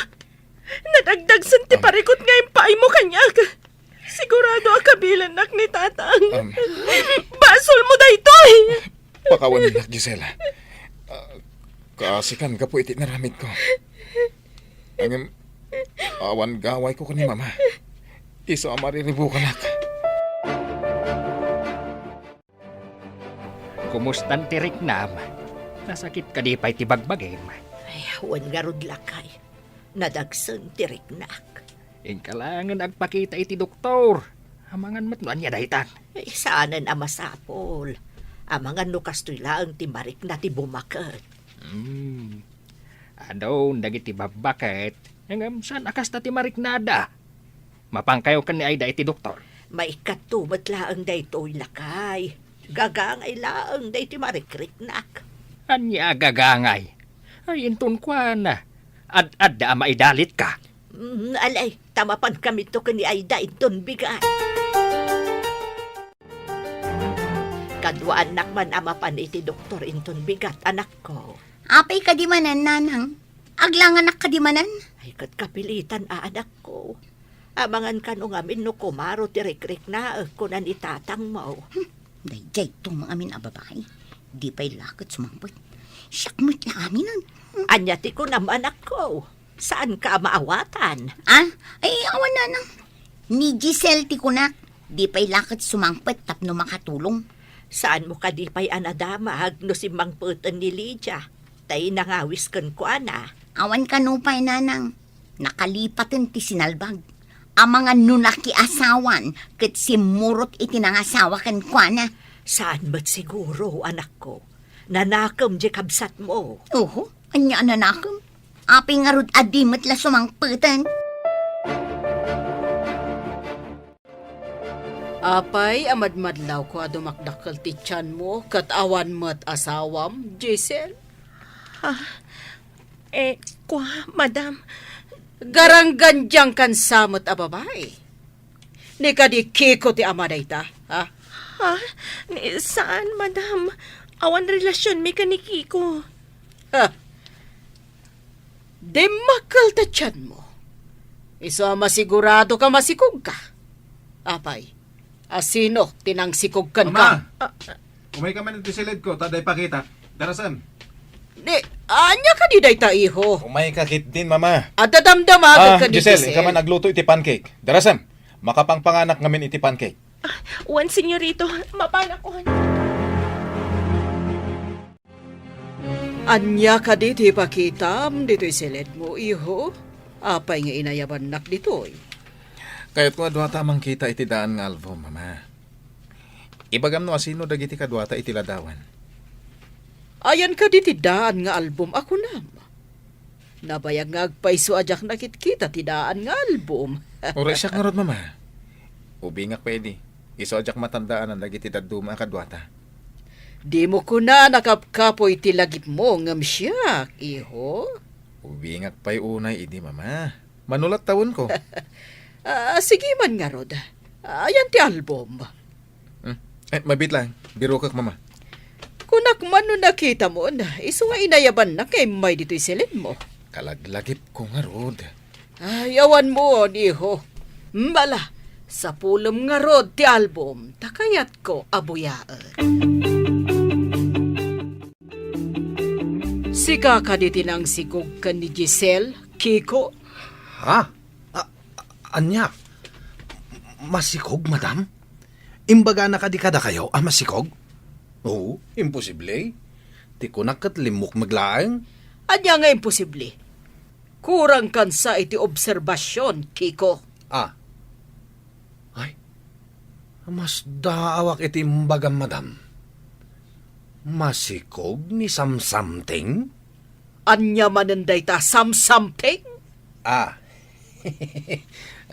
Nadagdag san ti parikot nga yung paay mo kanyag. Sigurado ang kabilan nak ni tatang. Basol mo daytoy. Pakawan ni Gisela. Kaasikan ka po iti naramid ko. Ang awan gaway ko ni Mama. Iso ang mariribukan nak. Kumustan ti Riknam? Nasakit ka di pa'y tibagbagim. Ay, wan garod lakay. Nadagsan tiriknak. Ingkalangan agpakita iti doktor. Amangan matnuan niya dahitan. Ay, saanan ang masapol. Amangan no kastoy laang timarik na ti bumakat. Adaw, dagiti babakit. Hanggang saan akas na ti mariknada? Mapangkayo ka ni Aida iti doktor. May katumat laang daytoy lakay. Gagangay laang day ti marikriknak. Anya gagangay. Ay, intun kwa na. Ad da maidalit ka. Alay, tamapan kami to kani Aida iton bigay. Kadwaan nakman amapan iti doktor inton bigat anak ko. Apay kadimanan, nanang. Aglangan na kadimanan. Ay kat kapilitan anak ko. Amangan kano ngamin no kumaro ti rikrik na kunan itatang mo. Dayjay itong mga amin ababay. Di pa'y lakot sumampot. Syakmut lang amin nun. Anya ti ko naman anak ko. Saan ka maawatan? Ah, ay awan na nang. Ni Giselle ti kunak. Di pa'y lakot sumangpot tapno makatulong. Saan mo ka di pa'y anadamag no si Mang Putan ni Lydia? Tay nangawis kan ko ana. Awan ka no pa'y nanang. Nakalipatin ti sinalbag. Ang mga nunaki asawan kat si murot itinangasawa kan kwa na. Saan ba't siguro anak ko? Nanakam di kabsat mo. Oho, anya nanakam. Api nga rod adimot la sumangputan. Apay, amadmadlaw ko adumakdakal ti tiyan mo, kat awan mo't asawam, Giselle. Kwa, madam. Garanggandyang kan samot a babae. Ni ka di kiko ti ama dayta, ha? Ha? Saan, madam? Awan relasyon mi kaniki ko. Ha? Di makal ta tiyan mo. Iso masigurado ka masikog ka. Apay, asino tinangsikog kan ka? Umay ka man iti silid ko, taday pakita. Darasan. Di, anya ka di dayta iho. Umay ka kit din, Mama. Adadamdamagad ka di Giselle, ikaw man nagluto iti pancake. Darasan. Makapangpanganak ngamin iti pancake. Wan, senyorito, mapanakon. Anya ka di ti pakitam dito'y silid mo, iho. Apay nga inayaban nak dito'y. Kayat ko adwata mang kita iti daan nga album, Mama. Ibagam no asino dagiti kadwata iti ladawan. Ayan ka di ti daan nga album ako nam. Nabayag nga agpaiso ajak nakit-kita ti daan nga album. Ura siya nga rod, Mama. Ubingak pwede. Iso ajak matandaan ang dagiti daduma kadwata. Di mo ko na nakapkapoy ti lagip mo ngam siyak, iho. Ubingak pa'y unay, idi, Mama. Manulat tawon ko. Sige man nga rod. Ayan ti album. Mabit lang. Biro kak, Mama. Kunak man no nakita mo na, iso nga inayaban na kay may dito'y silid mo. Kalaglagip ko nga rod. Ayawan mo, iho. Mbala, sa pulom nga rod ti album, takayat ko abuyaan. Sika ka di tinang sigog ka ni Giselle, Kiko? Ha? Anya? Masikog, madam? Imbaga na kadikada kayo, masikog? Oo, imposible. Di ko nakatlimok maglaang. Anya nga imposible. Kurang kan sa iti obserbasyon, Kiko. Ay, mas daawak iti imbaga, madam. Masikog ni something? Anya mananday ta something? Ay,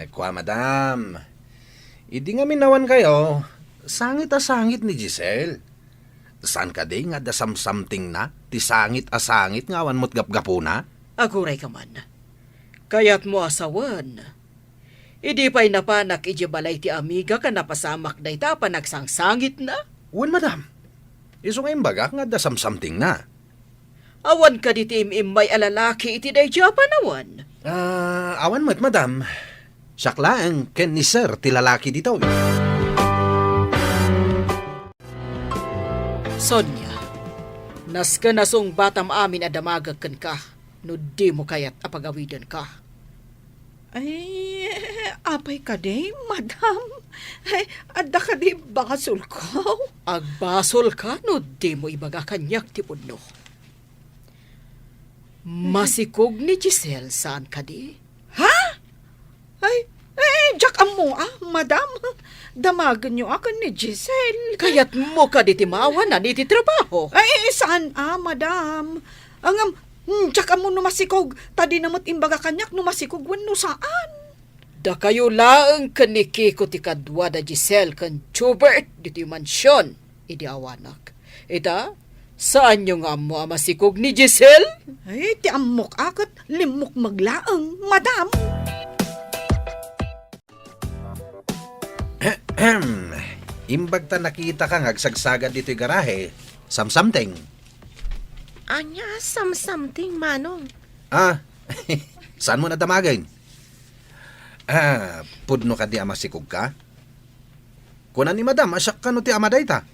kwa, madam. Idi nga minawan kayo, sangit ni Giselle. Saan ka di nga da something na? Ti sangit nga awan mo't gapgapo na? Aguray ka man. Kaya't mo asawan. Idi pa'y napanak iji balay ti amiga ka napasamak na ita pa nagsangsangit na. Wan, madam. Iso nga imbaga nga da something na. Awan ka di ti imay alalaki iti day Japan awan. Awan mo't, madam. Sakla ang ken ni sir ti lalaki dito. Sonya, nas ka nasong batam amin adamagagkan ka, no di mo kayat apagawidan ka. Ay, apay ka di, madam. Ay, adda ka di basol ko. Agbasol ka, no di mo ibaga kanyak ti pudno. Masikog ni Giselle saan ka di? Ay, jak mo madam. Damagan niyo ako ni Giselle. Kayat mo ka di timawan na di ti trabaho. Ay, saan madam? Jak mo numasikog. Tadi namot imbaga kanyak numasikog wano saan? Da kayo laang kaniki ko ti kadwa da Giselle kan Chubert di ti mansyon. Idi awanak. Ita, saan yung amo masikog ni Giselle? Ay, ti amok akot limok maglaang, madam. Imbag ta nakita ka ngagsagsagan dito'y garahe. Something. Anya, something, manong. Saan mo na damagin? Pudno ka di amasikog ka? Kunan ni madam, asyak ka no ti amaday ta.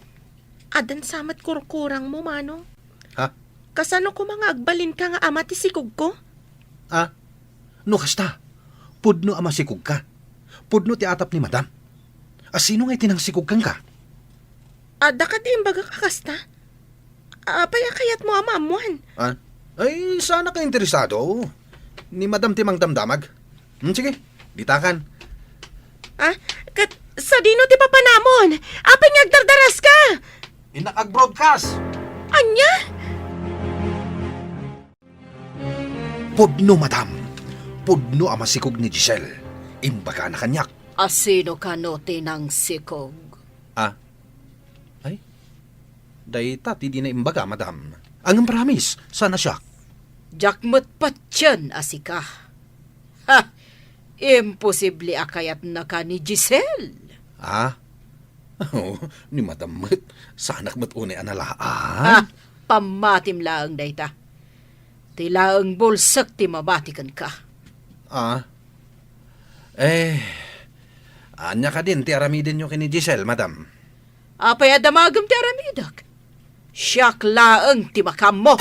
Adan samat kurkurang mo, manong. Ha? Kasano ko mga agbalin ka nga ama ti sikog ko? No kasta, pudno amasikog ka. Pudno ti atap ni madam. Sino nga itinangsikog kang ka? Ada ka di imbaga kakasta? Payakayat mo amamuan. Ay, sana ka interesado. Ni madam timang damdamag. Sige, ditakan. Kat sa dino ti papanamon? Apay ngagdardaras ka? Inakag-broadcast. Anya? Pudno, madam. Pudno amasikog ni Giselle. Imbaga na kanyak. Asino ka no tinang sikog? Ay, dayta ti di na imbaga, madam. Ang promise, sana siya. Jakmat patyan asika. Ha! Imposible akayat na ka ni Giselle. Ni madam mat, sanak mat unay Ha! analaan. Pamatim laang dayta. Tilaang bulsak ti mabatikan ka. Anya ka din, ti aramidin nyo kini Giselle, madam. Apay adamagam ti aramidak. Siyak laang ti makam mo.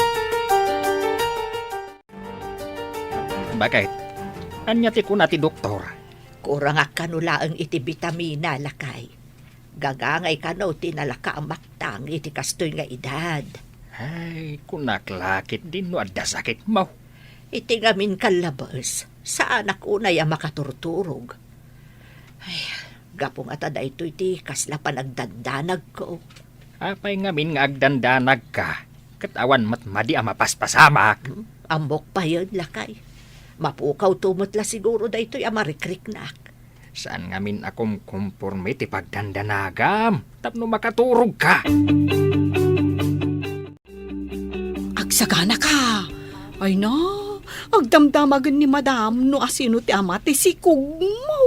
Bakit? Anya ti kuna ti doktor. Kurang kanulaang iti bitamina lakay. Gagangay kano tinalaka ang maktang iti kastoy nga edad. Ay, kunaklakit din no adda sakit mo. Iti ngamin kalabas, sa anak unay ang makaturturog. Ay, gapong atada ito iti kasla pa nagdandanag ko. Apay ngamin nga agdandanag ka. Katawan mat madi ang mapaspasamak. Ambok pa yun, lakay. Mapukaw tumutla siguro da ito'y amarikrik-nak. Saan ngamin akom kumporme ti pagdandanagam? Tapno makaturog ka. Agsagana ka. Ay na, agdamdamagan ni madam no asino ti ama ti sikog mo.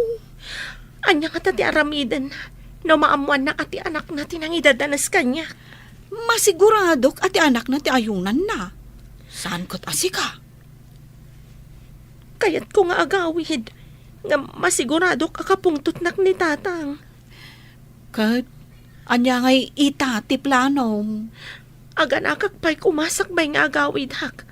Anya ka ti aramidan. No maamuan na ati anak natin ang idadanas kanya. Masiguradok ati anak na ti ayunan na. Saan ko't asika? Kayat ko nga agawid. Nga masigurado kakapungtot nak ni tatang. Kat, anya ngay ita ti planom. Aga nakakpay kumasakbay nga agawid hak.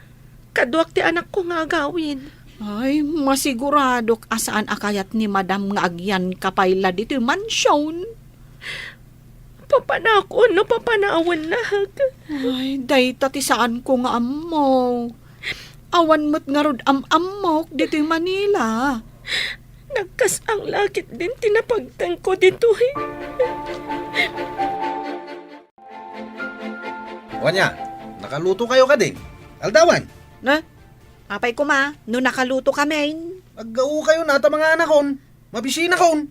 Kaduak ti anak ko nga agawid. Ay, masiguradok asaan akayat ni madam nga agyan kapayla dito yung mansyon. Papanakon no papanawan na hak. Ay, dayta ti saan ko nga amok. Awan mo't nga rod amok dito yung Manila. Nagkas ang lakit din tinapagtang ko dito eh. Wanya, nakaluto kayo ka din. Aldawan, Na? Apay ko ma, no nakaluto kami. naggao kayo na ta mga anakon. Mabisina kon.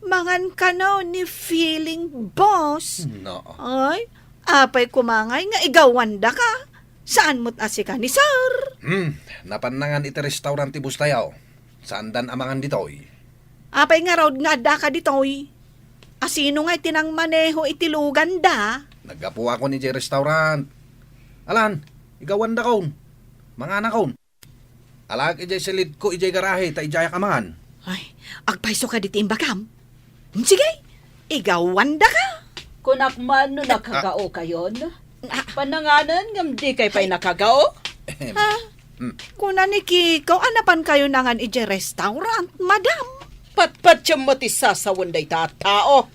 Mangan ka no ni feeling boss. No. Ay, apay kumangay nga igawanda ka. Saan mo't asika ni sir? Napanangan iti restaurant ti Bustayaw. Saan dan amangan ditoy. Apay nga raw nga da ka ditoy. Asino nga itinang maneho itilugan da? Nagapo ako ni Jay restaurant. Alan, igawan da kaon. Mga anak kaon. Alag ijay silid ko ijay garahe ta ijay kamangan. Ay, agpaiso ka diti imbagam. Sige, igawan da ka. Kunak man no nakagao kayon. Pananganan ngam di kay pay nakagao. Ha? Kuna ni Kiko, anapan kayo nangan ije restaurant, madam. Patpat siya matisasawan day tao.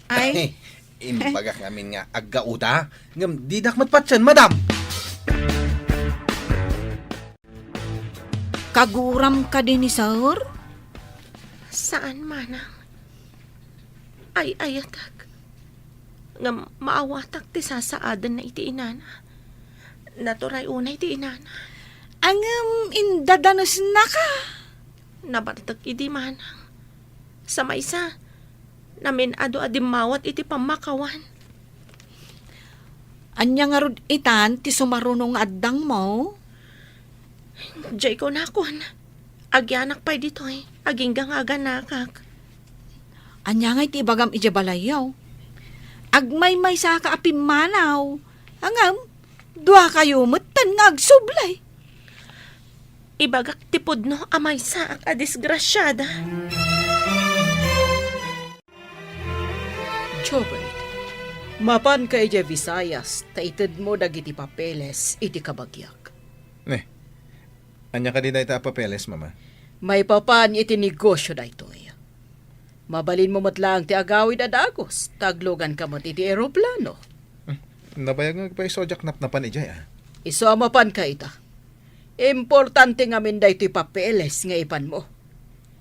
Ay, Imbagak namin nga agauta. Ngam di dakmat patyan, madam. kaguram ka din ni sir? Saan manang? Ay ayatak. Nga maawatak ti sasaadan na iti inana. Naturay unay ti inana. Ang indadanos na ka. Nabartag iti manang. Sa maysa, namin ado adimawat iti pamakawan. Anya nga rod itan, ti sumarunong addang mo? Diyay ko nakon. Agyanak pa'y dito'y. Aginggang aganakak. Anya nga iti bagam ije balayaw. Agmay-may sa kaapimanaw. Angam, dua kayo matan nga agsublay. Ibagak tipod no amay sa ak adisgrasyada. Jobert, mapan ka ije Visayas, taitid mo dagiti papeles, iti kabagyak. Anya ka di dahita papeles, mama? May papan iti negosyo da itoy. Mabalin mo matlang ti agawid adagos, taglogan ka mat iti aeroplano. Nabayag nga pa isojak napnapan ijay, Isama pan ka ita. Importante nga min da ito'y papeles nga ipan mo.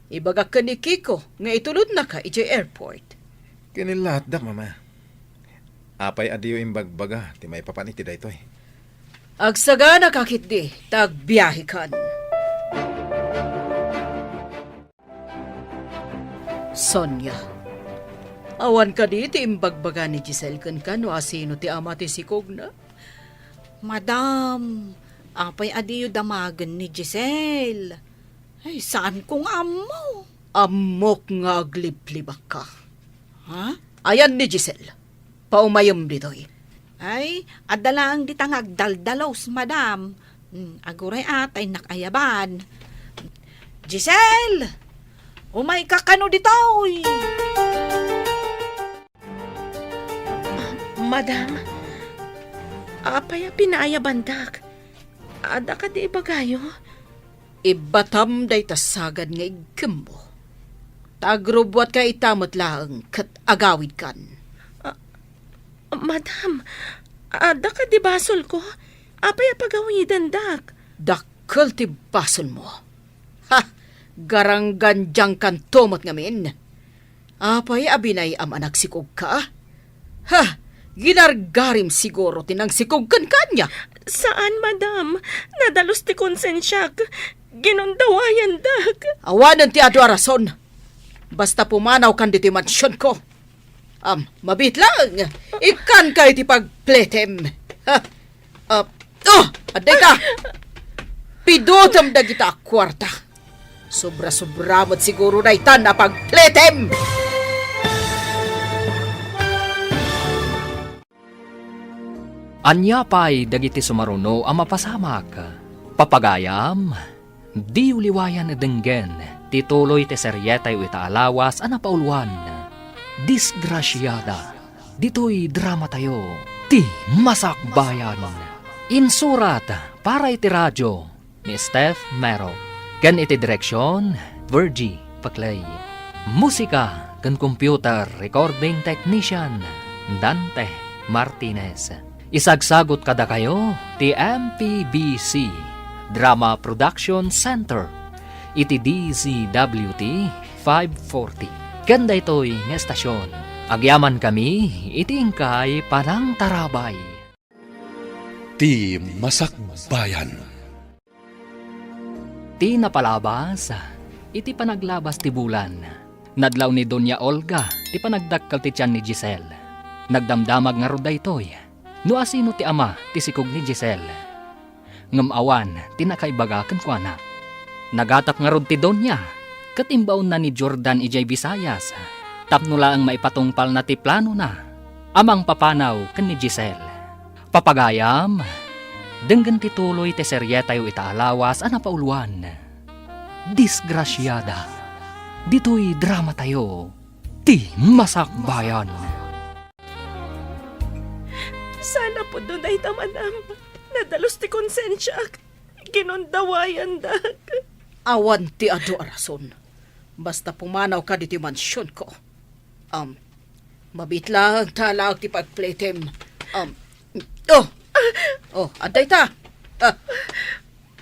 Ibagak ka ni Kiko nga itulod na ka iti airport. Kinilat dak, mama. Apay adiyo imbagbaga, ti may papan iti daytoy. Agsaga na kakit di, tagbiyahe kan. Sonia, awan ka di ti imbagbaga ni Giselle kan no asino ti ama ti sikog na? Madam, apay adiyo damagan ni Giselle. Ay, saan kong amo? Amok nga agliblibak ka. Ha? Ayan ni Giselle, paumayom dito'y. Ay, adalang ditang agdaldalos, madam. Aguray atay nakayaban. Giselle! Umay ka kano ditoy! Madam, apay pinayabandak. Ada ka di ibagayo? Ibatam day tasagad nga igkim mo. Tagrubwat ka itamot lang kat agawid kan. Madam, ada ka di basol ko? Apay pagawidan dak. Dakkel ti basol mo. Ha! Garangganjang kan tomot ngamin. Apay abinay am anak sikog ka? Ha! Ginargarim siguro tinang sikog kan kanya. Saan, madam? Nadalos ti konsensyak. Ginundawayan dak. Awanan ti adu arason. Basta pumanaw kan diti mansyon ko. Mabit lang. Ikan ka iti pagpletem. Ha? Aday ka. Pidutam da kita kwarta. Sobra-sobra mo't siguro na itan na pagpletem. Anya pa'y dagiti sumaruno ang mapasamak. Papagayam, di uliwayan denggen, tituloy te seryetay itaalawas ana pauluan. Disgrasyada, dito'y drama tayo, ti masakbayan. Insurat para iti radyo ni Steph Mero. Kan iti direksyon, Virgie Paclay. Musika kan computer recording technician, Dante Martinez. Isagsagot kada kayo, ti MPBC Drama Production Center, iti DZWT 540. Ganda ito'y nga estasyon. Agyaman kami, iti ingkay parang tarabay. Ti Masakbayan. Ti napalabas, iti panaglabas ti bulan. Nadlaw ni Doña Olga, ti panagdakkal ti tiyan ni Giselle. Nagdamdamag nga roda ito'y. No asino ti ama, ti sikog ni Giselle. Ngamawan, ti nakaibaga kan kuana. Nagatap nga rod ti Doña, Katimbaon na ni Jordan ijay Visayas. Tapno laang maipatungpal na ti plano na. Amang papanaw ken ni Giselle. Papagayam, denggan tituloy ti serye tayo itaalawas ana pauluan. Disgrasyada. Dito'y drama tayo. Ti Masakbayan. Sana po doon ay tamanam. Nadalos ti konsensya. Ginundawayan dak. Awan ti ado arason. Basta pumanaw ka dito mansyon ko. Mabitlang talag ti pagpletem. Aday ta.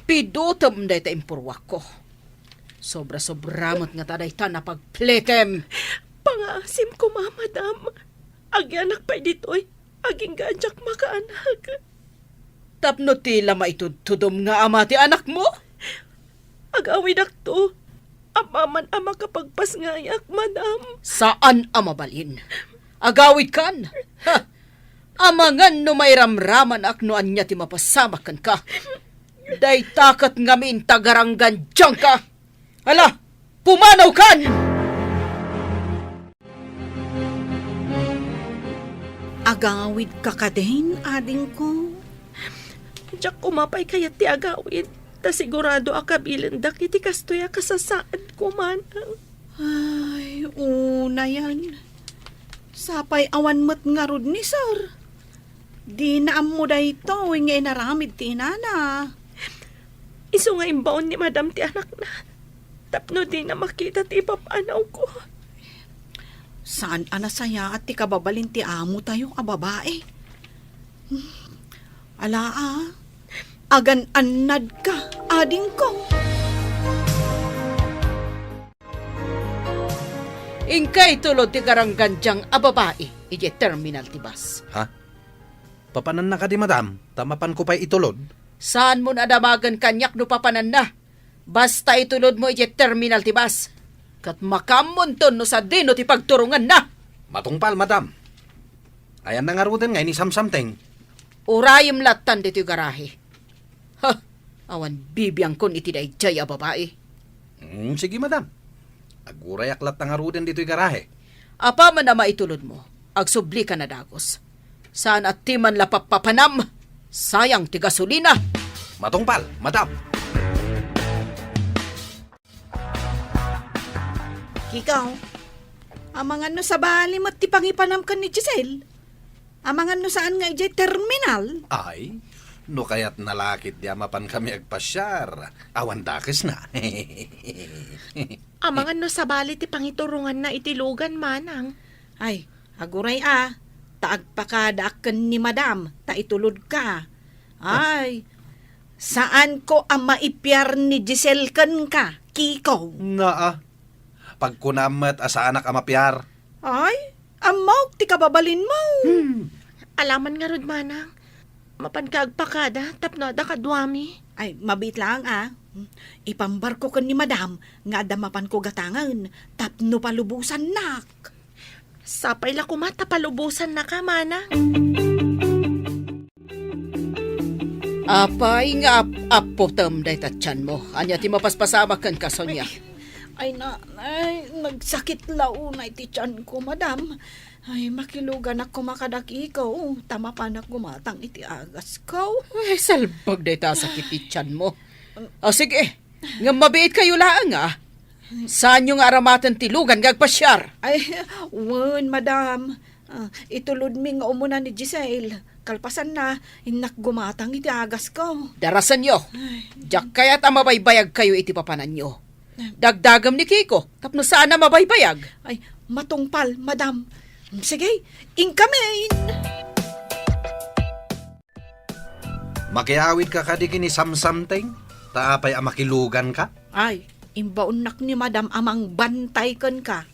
Pidutom day ta impurwak ko. Sobra-sobramat nga taday ta na pagpletem. Pangasim ko, madam. Agyanak pa dito'y. Aging ganjak makaanak. Tapno tila maitudtudom nga ama ti anak mo. Agawin to. Amaman ama kapagpas ngayak, madam. Saan ama balin? Agawid kan. Ha! Amangan no may ramraman ak no anya ti mapasamakan ka. Day takat ngamin tagaranggan dyan ka. Hala, pumanaw kan! Agawid ka ka din, ading ko. Diyak kumapay kaya ti agawin. Ta sigurado akabilindak iti kastoya kasasaan ko, manang. Ay, una yan. Sapay awan mo't nga rod ni sir. Di na mo da ito, nga inaramid ti nana. Iso nga imbaon ni madam ti anak na. Tapno di na makita ti papanaw ko. Saan anasaya at ti kababalin ti amo tayo a babae? Ala agan anad ka, ading ko. Ingkay tulod ti garanggan dyang ababae, ije terminal ti bus. Ha? Papanan na ka di, madam. Tamapan ko pa'y itulod. Saan mo nadamagan kanyak no papanan na? Basta itulod mo ije terminal ti bus. Kat makamunton no sa dino ti pagturungan na. Matungpal, madam. Ayan na nga ruten nga, ini samsamteng. Urayim latan dito yung garahe. Ha! Awan bibiyang kon iti dayjay a babae. Sige, madam. Aguray aklat na nga ruten dito'y garahe. Apa man na maitulod mo, agsubli ka na dagos. Saan at timan lapapapanam, sayang ti gasolina. Matungpal, madam. Ikaw, amangan no sa bali mo't ti pangipanam ka ni Giselle. Amangan no saan nga ijay terminal. Ay, no kaya't nalakit di amapan kami agpasyar. Awan dakes na. Amangan no sa bali ti pangiturungan na itilugan, manang. Ay, aguray taagpakadaaken ni madam, ta itulod ka. Ay, saan ko ang maipyar ni Giselle ken ka, Kiko? Naa. Pagkunamat asa anak amapyar. Ay, amok ti kababalin mo. Alaman nga rod, manang. Mapan ka agpakada, tapno da kadwami. Ay, mabit lang Ipambar ko ken ni madam, nga damapan ko gatangan, tapno palubusan nak. Sapay la kumata palubusan na ka, manang. Apay nga apotam day tatyan mo. Anya ti mapaspasama kan ka, Sonia. Ay, nagsakit launay ti tiyan ko, madam. Ay, makilugan ako makadaki ko. Tama pa na gumatang iti agas ko. Ay, salbag day ta sakit ityan mo. O sige, nga mabiit kayo laang Saan yung aramatan tilugan gagpasyar? Ay, wan, madam. Itulod mi nga umuna ni Giselle. Kalpasan na, inak gumatang iti agas ko. Darasan nyo. Diyak kaya't mabaybayag kayo iti papanan nyo. Dagdagam ni Kiko, tapno saan na mabaybayag? Ay, matungpal, madam. Sige, ingkamin. Makiawid ka kadigi ni samsamteng. Taapay amakilugan ka. Ay, imbaunak ni madam amang bantay ken ka.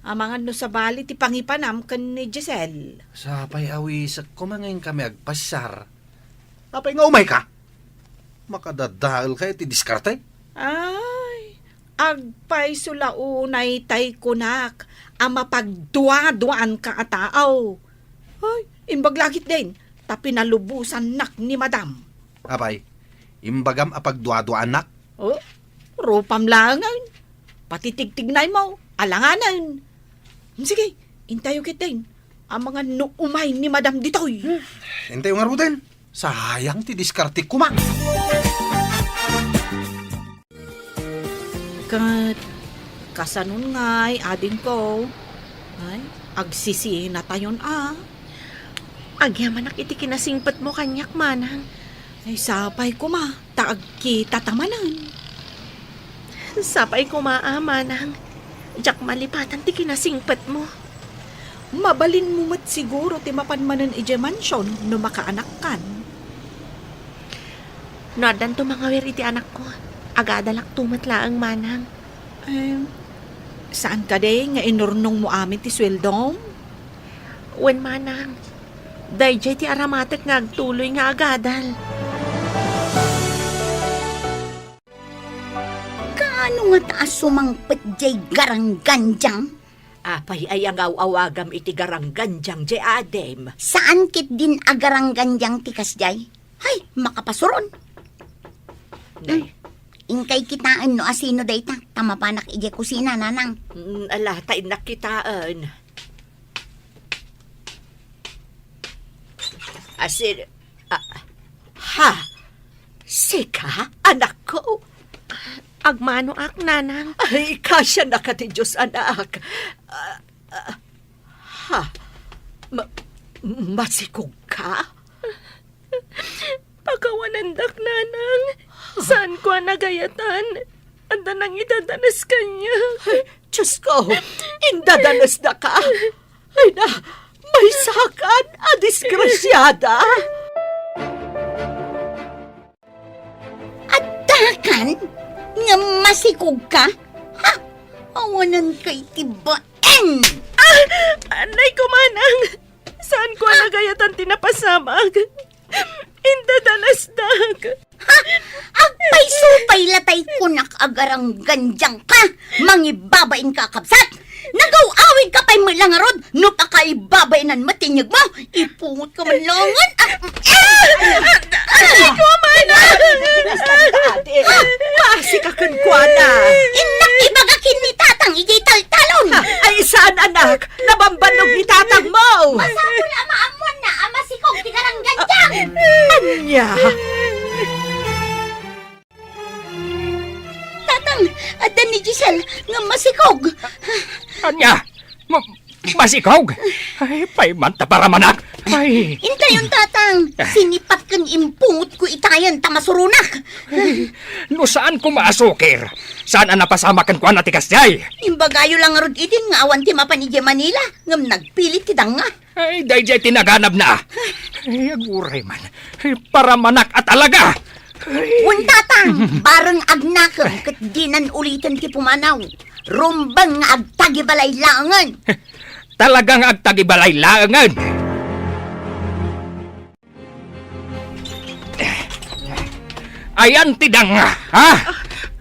Amangan no sa bali ti pangipanam ken ni Giselle. Sapay awisak kumangayin kami agpasyar. Apay nga umay ka. Makadadahal kayo ti diskarte. Ay, agpay sulaunay tay kunak, ama pagduwa-duaan ka ataaw. Ay, imbaglagit din, tapi nalubusan nak ni madam. Apay, imbagam apagduado anak. Oh, rupam langan. patitigtignay mo, alanganan. Sige, intayo kitin. Ang mga umay ni Madam Ditoy. Hintay nga Ruden. Sayang ti diskarte ko ma. Kat, kasanon nga'y ading ko. Ay, agsisihin na tayon Agyaman iti kinasingpat mo kanyak, manang. Ay, sapay ko ma, taag kita tamanan. Sapay ko manang. Jak malipatan ti kinasingpat mo. Mabalin mo mat siguro ti mapanmanan ije mansyon no makaanak kan. Nodan to mga wer iti anak ko. Agadalak tumatlaang manang. Saan ka de nga inurnong mo amin ti sweldom? Wen manang. Dayjay ti aramatek nga agtuloy nga agadal. Kaano nga taas sumangpet jay garangganjang? Apay ay ang awagam iti garangganjang je adem. Saan kit din agarangganjang tikas jay? Hay, makapasuron. Ingkay kitaan no asino dayta. Tamapanak ije kusina nanang. Alatay nakitaan. Asin, ha? Sika, anak ko? Agmano ak, nanang. Ay, kasya na ka ti Diyos, anak. Masikog ka? Pagkawanandak, nanang. Saan ko nagayatan? Anda nang idadanas kanya. Ay, Diyos ko, indadanas na ka. Ay na, may sakan, disgrasyada. Atakan? Nga masikog ka? Ha? Awanan kay tibaen! Anay ko, manang. Saan ko nagayatan tinapasamag? Indadalasdag. Ha? Agpay supay latay kunak agarang ganjang ka! Mangibabain ka kapsat! Nagaw-awig ka pa'y malangarod! No pa ka ibabainan matinyag mo! Ipungot ka manlangan! Anay ko, manang. Masikakan ko na. Inak ibagakin ni tatang ijay taltalon! Ay, saan anak? Nabambanog ni tatang mo. Masapul amaamon na amasikog di karang ganjang! Anya? Tatang, adan ni Giselle nga masikog! Anya, masikog. Ay, paimanta para manak. Ay, Intayon tatang! Sinipat kang impungot ko itayan tamasurunak! no saan ko maasukir? Saan ang napasamakan ko na tikas jay? Imbagayo lang rod itin nga awan ti mapanidya Manila ngam nagpilit ti danga. Ay, dayjay tinaganap na. Ay, aguray man. Ay, para manak at alaga. Un tatang, bareng agnakam kat dinan ulitin ti pumanaw. Rumbang nga agtagibalay langan. Talagang agtagibalay langan. Ayan tidang, ha?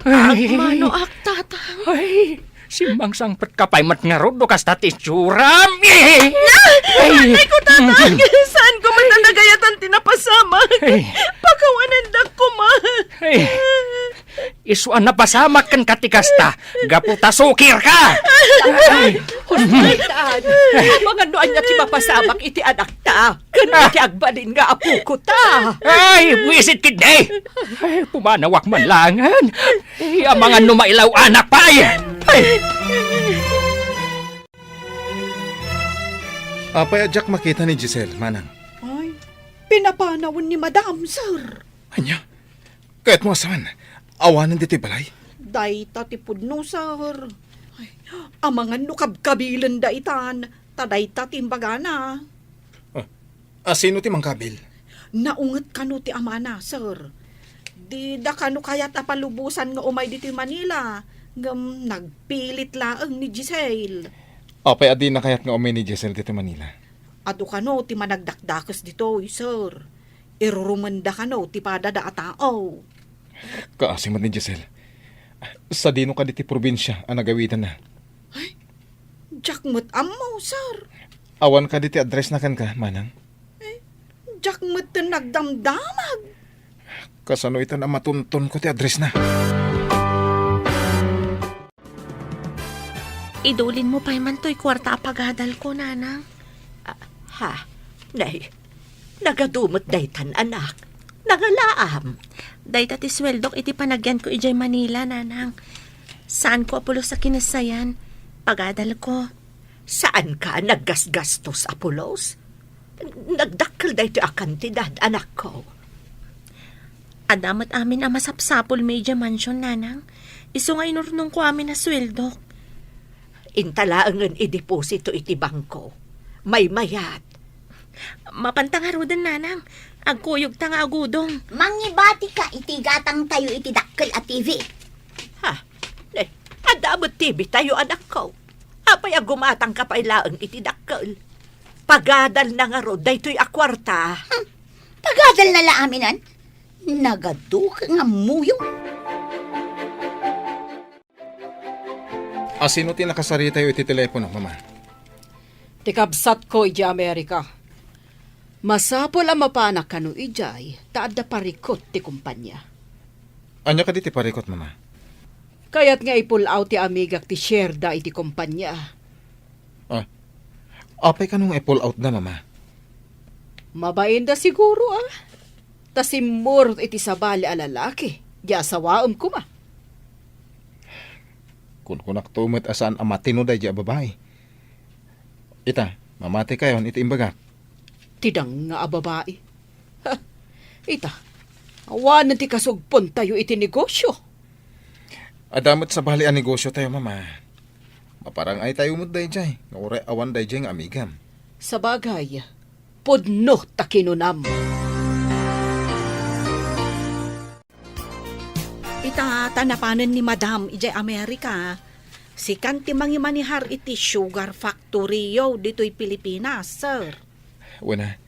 Agmano ak, tatang. Ay, simbang sangpet kapay mat nga rodo kas tati suram. Anay ko, tatang. Saan ko man nagayatan tinapasamag? Pagkawanandak ko, ma. Ay, isuan na pasamak kan katikasta. Gaputa sukir ka. Hospitan. Mga noan niya ti mapasamak iti anak ta. Kanya ti agbalin nga apo ko ta. Ay, wisit kid day. Ay, pumanawak man langan. Ay, ang mga numailaw anak pa. Ay, Apay adyak makita ni Giselle, manang. Ay, pinapanawon ni Madam, sir. Anya? Kahit mo asaman, awanan dito'y balay. Day tatipod no, sir. Ay, ang mga nukab-kabilan da itan, taday tatimbagana. Sino ti mangkabil? Naungat kano ti amana, sir. Di da kano kaya't apalubusan nga umay dito Manila. Ngam nagpilit laang ni Giselle. Apay adi na kayat nga umay ni Giselle dito Manila. Ado kano ti managdakdakas dito, sir. Irurumanda kano ti padada a tao. Kaasimad ni Giselle. Sa dino ka diti probinsya ang nagawitan na. Jakmut ammo, sir. Awan ka diti address na kan ka, manang. Jakmut ti nagdamdamag. Kasano itan ang matuntun ko ti address na. Idulin mo pa man to'y kwarta pagadal ko, nanang. Ha? Nay, nagadumot daytan anak. Nangalaam. Day tati sweldok iti panagyan ko ijay Manila, nanang. Saan ko apulo sa kinasayan? Pagadal ko. Saan ka naggasgastos, Apolos? Nagdakkel dayto a kantidad, anak ko. Adamat amin ang masapsapol medya mansion, nanang. Iso nga inurnong ko amin na sweldok. Intalaangan i-deposito iti bangko. May mayat. Mapantangarudan, nanang. Agkuyog tanga agudong. Mangibati ka, iti gatang tayo iti dakkel at TV. Ha? Eh, adamot TV tayo, anak ko. Apay agumatang kapailaang iti dakkel. Pagadal na nga ro, daytoy akwarta. Pagadal na laaminan. Nagaduka nga muyo. Asino ti nakasari tayo iti telepono, mama? Tikabsat ko iti Amerika. Masapol ang mapanak kanu ijay, taadda parikot ti kumpanya. Anya ka di ti parikot, mama? Kaya't nga i-pull out ti amigak ti Sherda iti kumpanya. Apay ka nung i-pull out na, mama? Mabain da siguro Tasimur iti sabali a lalaki. Di asawaam ko ma. Kung kunak tumit asaan ang matinoday di babae. Ita, mamati kayon iti imbaga. Tidang nga a babae. Ha, ita, awanan ti kasugpon tayo iti negosyo. Adamot sa bali ang negosyo tayo, mama. Maparang ay tayo muday jay. Ngure awan day jay nga amigam. Sa bagay, pudno takinunam. Ita, tanapanan ni Madam ijay Amerika. Si kanti mangimanihar iti sugar factory yo dito'y Pilipinas, sir. Wala,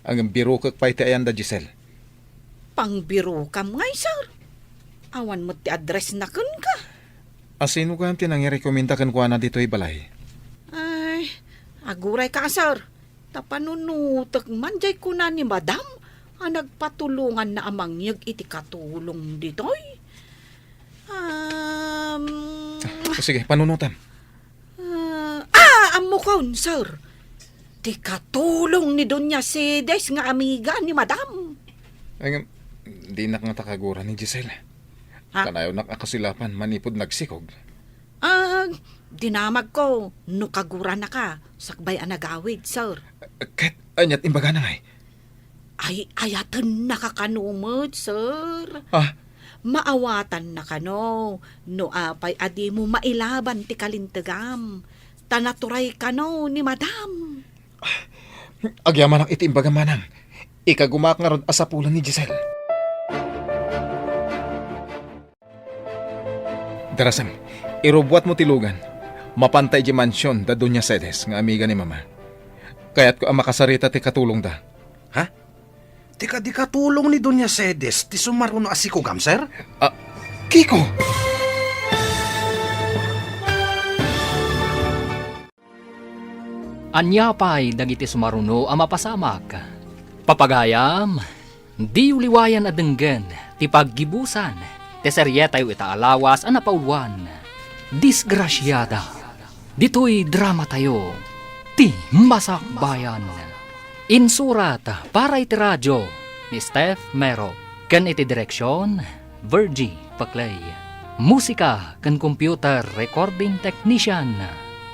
ang biro kag pa iti ayan da Giselle. Pangbiro kam ngay, sir. Awan mo ti address na kun ka. Asino ka ang tinangirekomenda kan kuha na dito'y balay? Ay, aguray ka, sir. Tapanunutak man jay kuna ni Madam. Nagpatulungan na amang yag iti katulong dito'y. Sige, panunutan. Amukon, sir. Ti katulong ni Doña Cedes nga amiga ni Madam. Ay, di nak nga takagura ni Giselle. Ha? Kanayo nak akasilapan, manipod nagsikog. Dinamag ko, no kagura na ka, sakbay anagawid, sir. Kat, anyat imbaga na ngay. Ay, ayatan nakakanumod, sir. Ah, Maawatan na kano, no apay adi mo mailaban ti kalintagam. Tanaturay kano ni Madam. agyaman ang iti imbaga manang. Ikagumak nga ron asapulan ni Giselle. Darasam, irubuat mo tilugan. Mapantay di mansyon da Doña Cedes nga amiga ni mama. Kaya't ko ang makasarita ti katulong da. Ha? Tika di katulong ni Doña Cedes, ti sumaruno asikogam, sir? Kiko! Anyapay dagiti sumaruno ang mapasamak. Papagayam, di uliwayan adenggen, ti paggibusan, ti seryetayo itaalawas ang napauluan. Disgrasyada, dito'y drama tayo, ti masakbayan. Insurat para iti radyo ni Steph Mero, ken iti direksyon, Virgie Paclay. Musika ken computer recording technician,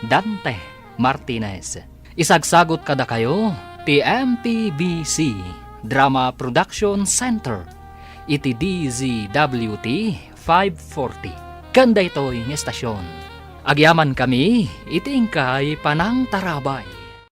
Dante Martinez. Isagsagot kada kayo ti MPBC Drama Production Center iti DZWT 540 kanda ito'y estasyon. Agyaman kami iti ingkay panang tarabay